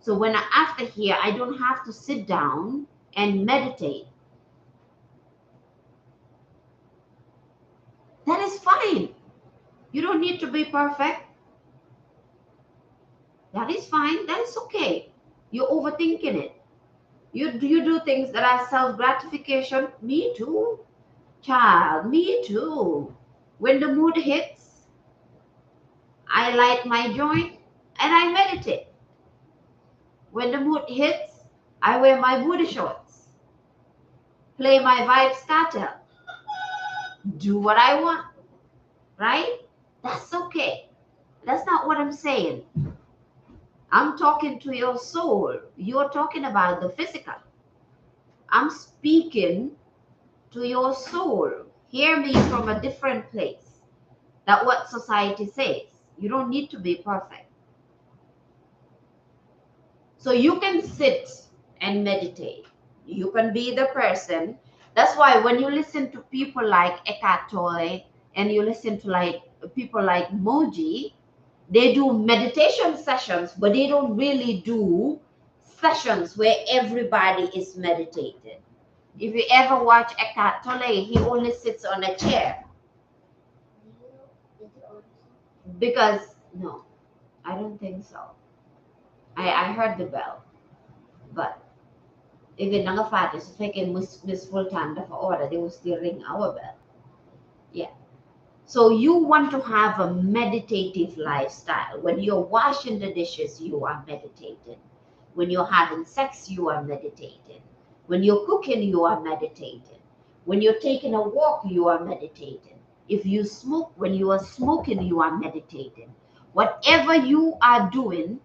So when after here, I don't have to sit down and meditate. That is fine. You don't need to be perfect. That is fine. That is okay. You're overthinking it. You do things that are self gratification. Me too, child. Me too. When the mood hits, I light my joint and I meditate. When the mood hits, I wear my booty shorts, play my vibe scatter, do what I want, right? That's okay. That's not what I'm saying. I'm talking to your soul. You're talking about the physical. I'm speaking to your soul. Hear me from a different place. That's what society says. You don't need to be perfect. So you can sit and meditate. You can be the person. That's why when you listen to people like Eckhart Tolle and you listen to like people like Moji, they do meditation sessions, but they don't really do sessions where everybody is meditating. If you ever watch Eckhart Tolle, he only sits on a chair because no, I don't think so. I heard the bell, but even nanga fati su fekkee Miss Fulton dafa order, they will still ring our bell. Yeah. So you want to have a meditative lifestyle. When you're washing the dishes, you are meditating. When you're having sex, you are meditating. When you're cooking, you are meditating. When you're taking a walk, you are meditating. If you smoke, when you are smoking, you are meditating. Whatever you are doing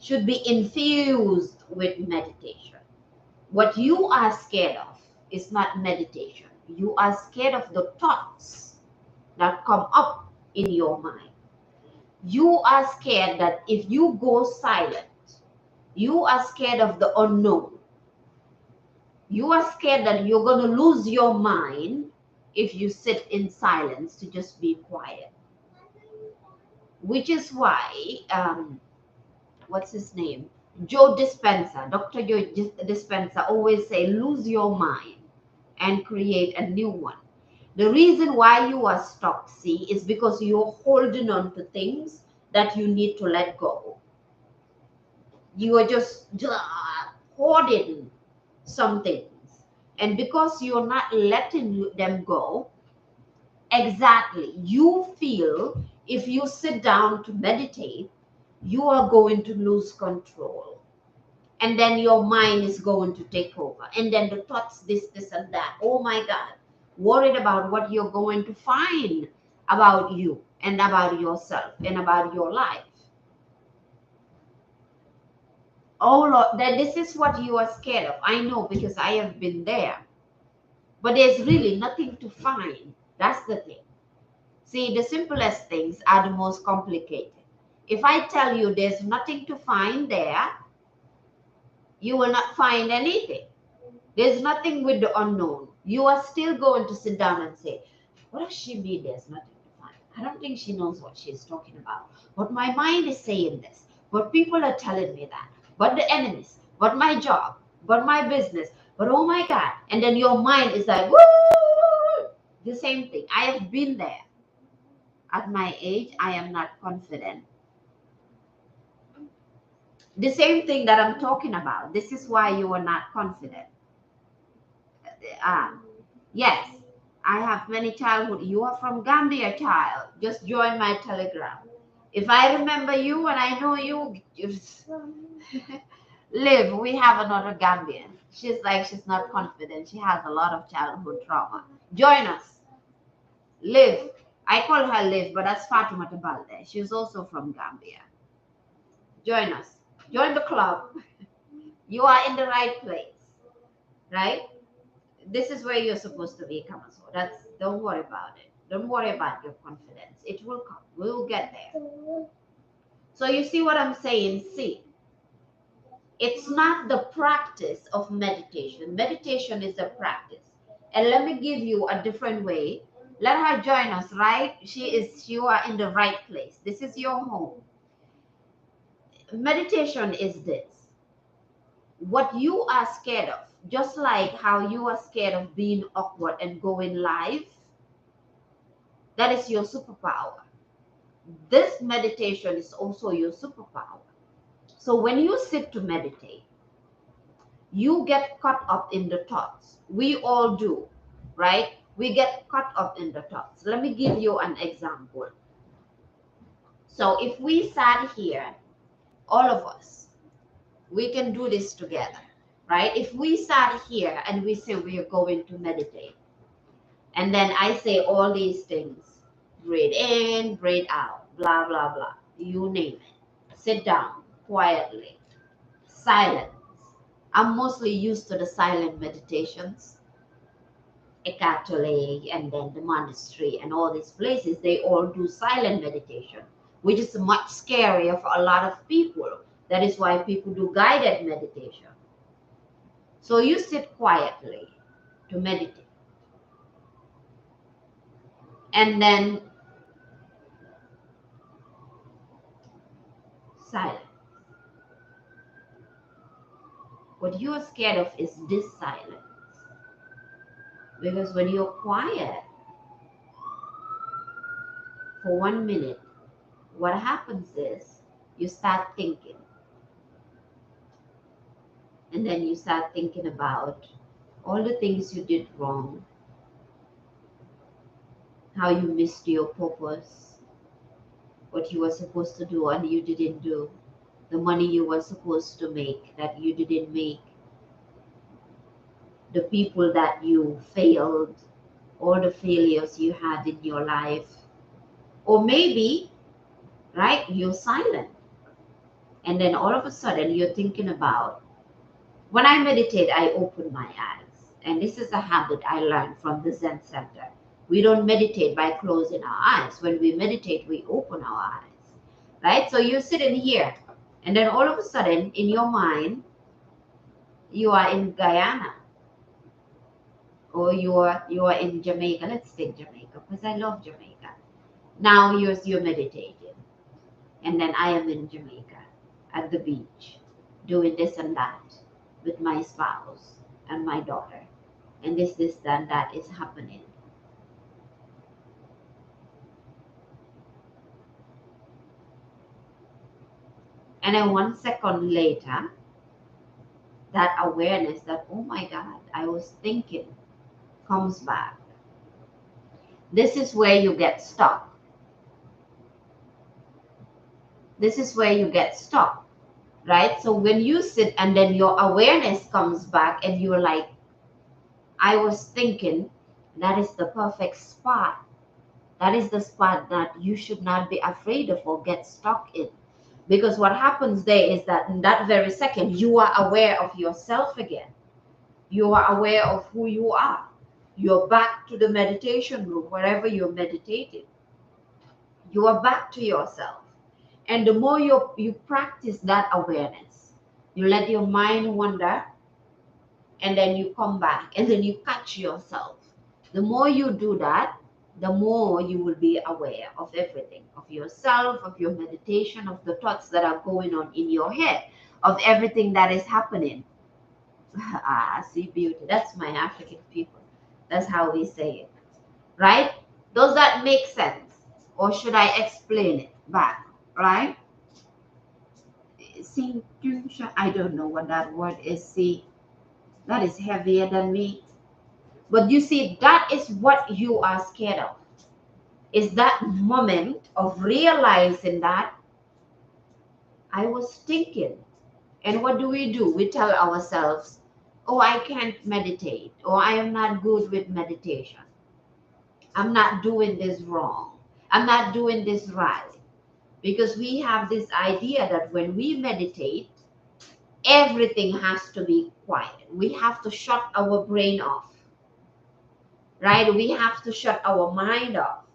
should be infused with meditation. What you are scared of is not meditation. You are scared of the thoughts that come up in your mind. You are scared that if you go silent, you are scared of the unknown. You are scared that you're going to lose your mind if you sit in silence to just be quiet. Which is why, what's his name? Joe Dispenza, Dr. Joe Dispenza always say, lose your mind and create a new one. The reason why you are stuck, see, is because you're holding on to things that you need to let go. You are just hoarding some things. And because you're not letting them go, exactly, you feel if you sit down to meditate, you are going to lose control. And then your mind is going to take over. And then the thoughts, this, and that. Oh my God. Worried about what you're going to find about you and about yourself and about your life. Oh Lord, that this is what you are scared of. I know because I have been there. But there's really nothing to find. That's the thing. See, the simplest things are the most complicated. If I tell you there's nothing to find there, you will not find anything. There's nothing with the unknown. You are still going to sit down and say, what does she mean there's nothing to find? I don't think she knows what she's talking about. But my mind is saying this. But people are telling me that. but the enemies, but my job, but my business, but oh my God. And then your mind is like, woo! The same thing. I have been there. At my age, I am not confident. The same thing that I'm talking about. This is why you are not confident. Um, yes, I have many childhood. You are from Gambia, child. Just join my Telegram. If I remember you and I know you Liv, we have another Gambian. She's like, she's not confident. She has a lot of childhood trauma. Join us. Liv. I call her Liv, but that's Fatima Balde. She's also from Gambia. Join us. Join the club. You are in the right place, right? This is where you're supposed to be, Kamaso. Don't worry about it. Don't worry about your confidence. It will come. We will get there. So you see what I'm saying? See, it's not the practice of meditation. Meditation is a practice. And let me give you a different way. Let her join us, right? You are in the right place. This is your home. Meditation is this. What you are scared of, just like how you are scared of being awkward and going live, that is your superpower. This meditation is also your superpower. So when you sit to meditate, you get caught up in the thoughts. We all do, right? We get caught up in the thoughts. Let me give you an example. So if we sat here, all of us, we can do this together, right? If we sat here and we say we are going to meditate, and then I say all these things, breathe in, breathe out, blah, blah, blah, you name it. Sit down quietly, silence. I'm mostly used to the silent meditations. Eckhart Tolle and then the monastery and all these places, they all do silent meditation, which is much scarier for a lot of people. That is why people do guided meditation. So you sit quietly to meditate. And then silence. What you are scared of is this silence. Because when you're quiet for 1 minute, what happens is you start thinking. And then you start thinking about all the things you did wrong, how you missed your purpose, what you were supposed to do and you didn't do, the money you were supposed to make that you didn't make, the people that you failed, all the failures you had in your life. Or maybe, right, you're silent. And then all of a sudden you're thinking about, when I meditate, I open my eyes. And this is a habit I learned from the Zen Center. We don't meditate by closing our eyes. When we meditate, we open our eyes, right? So you're sitting here, and then all of a sudden, in your mind, you are in Guyana, or you are in Jamaica. Let's take Jamaica because I love Jamaica. Now you're meditating, and then I am in Jamaica at the beach, doing this and that with my spouse and my daughter, and this and that is happening. And then 1 second later, that awareness that, oh my God, I was thinking, comes back. This is where you get stuck. This is where you get stuck, right? So when you sit and then your awareness comes back and you're like, I was thinking, that is the perfect spot. That is the spot that you should not be afraid of or get stuck in. Because what happens there is that in that very second, you are aware of yourself again. You are aware of who you are. You're back to the meditation room, wherever you're meditating. You are back to yourself. And the more you practice that awareness, you let your mind wander, and then you come back, and then you catch yourself. The more you do that, the more you will be aware of everything, of yourself, of your meditation, of the thoughts that are going on in your head. of everything that is happening. Ah, see beauty. That's my African people. That's how we say it. Right? Does that make sense? Or should I explain it back? Right? See, I don't know what that word is. See, that is heavier than me. But you see, that is what you are scared of. Is that moment of realizing that I was thinking. And what do? We tell ourselves, oh, I can't meditate, or I am not good with meditation. I'm not doing this wrong. I'm not doing this right. Because we have this idea that when we meditate, everything has to be quiet. We have to shut our brain off, right? We have to shut our mind off.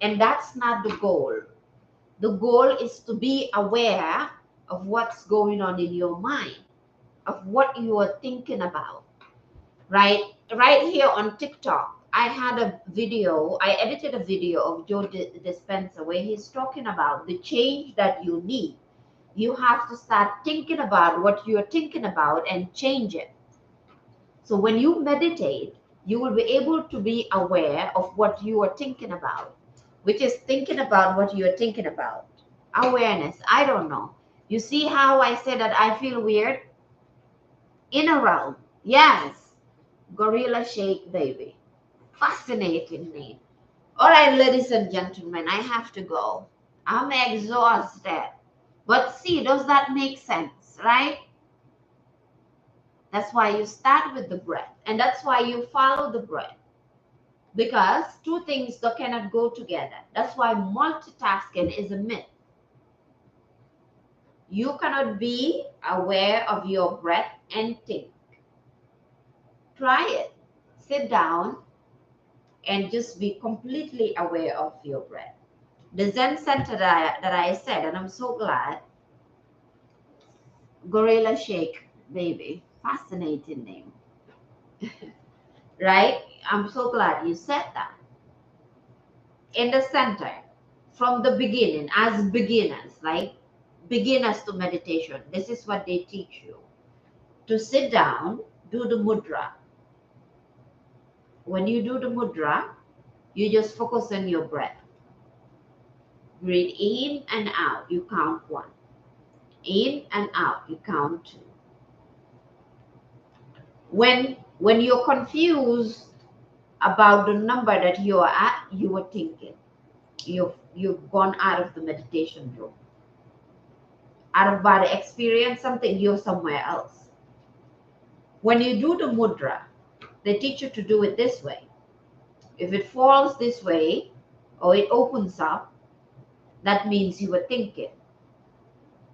And that's not the goal. The goal is to be aware of what's going on in your mind, of what you are thinking about, right? Right here on TikTok, I had a video, I edited a video of Joe Dispenza where he's talking about the change that you need. You have to start thinking about what you're thinking about and change it. So when you meditate, you will be able to be aware of what you are thinking about, which is thinking about what you're thinking about. Awareness. I don't know. You see how I said that I feel weird? Inner realm. Yes. Gorilla shake, baby. Fascinating name. All right, ladies and gentlemen, I have to go. I'm exhausted. But see, does that make sense, right? That's why you start with the breath. And that's why you follow the breath. Because two things that cannot go together. That's why multitasking is a myth. You cannot be aware of your breath and think. Try it. Sit down and just be completely aware of your breath. The Zen center that I said, and I'm so glad, Gorilla Shake, baby. Fascinating name. Right? I'm so glad you said that. In the center, from the beginning, as beginners, like beginners to meditation, this is what they teach you. To sit down, do the mudra. When you do the mudra, you just focus on your breath. Breathe in and out, you count 1. In and out, you count 2. When you're confused about the number that you are at, you are thinking. You've gone out of the meditation room. Out of body experience something, you're somewhere else. When you do the mudra, they teach you to do it this way. If it falls this way or it opens up, that means you were thinking.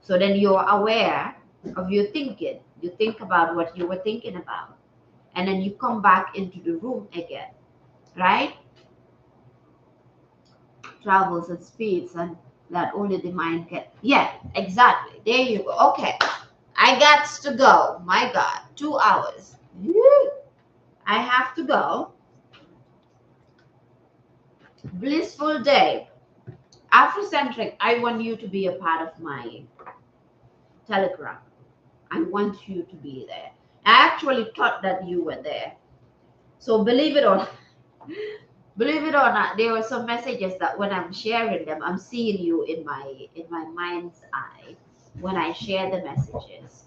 So then you're aware of your thinking. You think about what you were thinking about. And then you come back into the room again, right? Travels at speeds and that only the mind can. Yeah, exactly. There you go. Okay. I got to go. My God, 2 hours. Woo. I have to go. Blissful day. Afrocentric, I want you to be a part of my Telegram. I want you to be there. I actually thought that you were there. So believe it or not, there were some messages that when I'm sharing them, I'm seeing you in my mind's eye when I share the messages.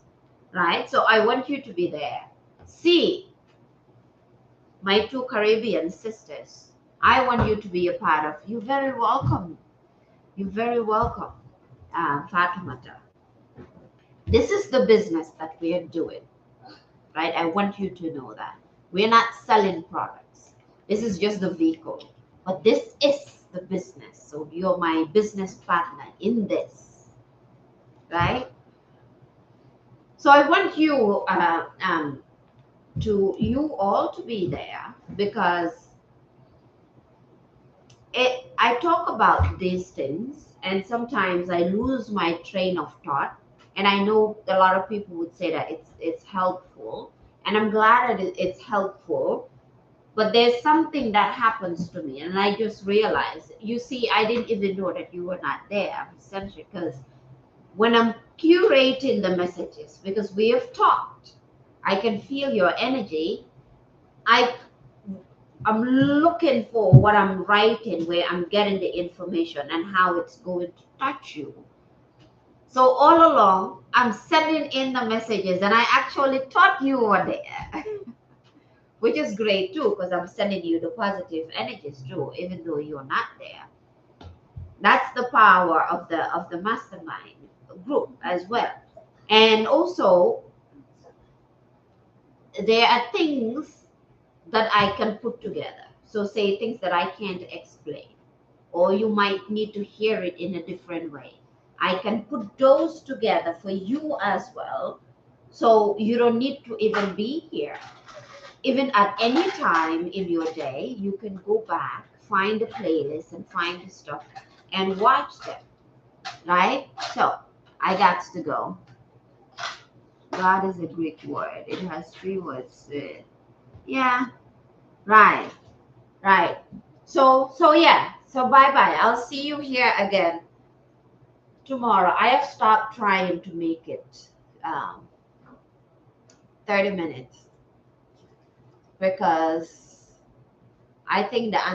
Right? So I want you to be there. See, my 2 Caribbean sisters, I want you to be a part of. You're very welcome. You're very welcome, Fatimata. This is the business that we are doing, right? I want you to know that. We're not selling products. This is just the vehicle. But this is the business. So you're my business partner in this, right? So I want you you all to be there because I talk about these things and sometimes I lose my train of thought. And I know a lot of people would say that it's helpful, and I'm glad that it's helpful. But there's something that happens to me, and I just realized. You see, I didn't even know that you were not there, essentially, because when I'm curating the messages, because we have talked, I can feel your energy. I I'm looking for what I'm writing, where I'm getting the information and how it's going to touch you. So all along, I'm sending in the messages, and I actually thought you were there, which is great too, because I'm sending you the positive energies too, even though you're not there. That's the power of the mastermind group as well. And also, there are things that I can put together. So say things that I can't explain, or you might need to hear it in a different way. I can put those together for you as well. So you don't need to even be here. Even at any time in your day, you can go back, find the playlist, and find the stuff and watch them, right? So I got to go. God is a Greek word. It has three words. Yeah, right, right. So yeah. So bye bye. I'll see you here again tomorrow. I have stopped trying to make it um, 30 minutes because I think the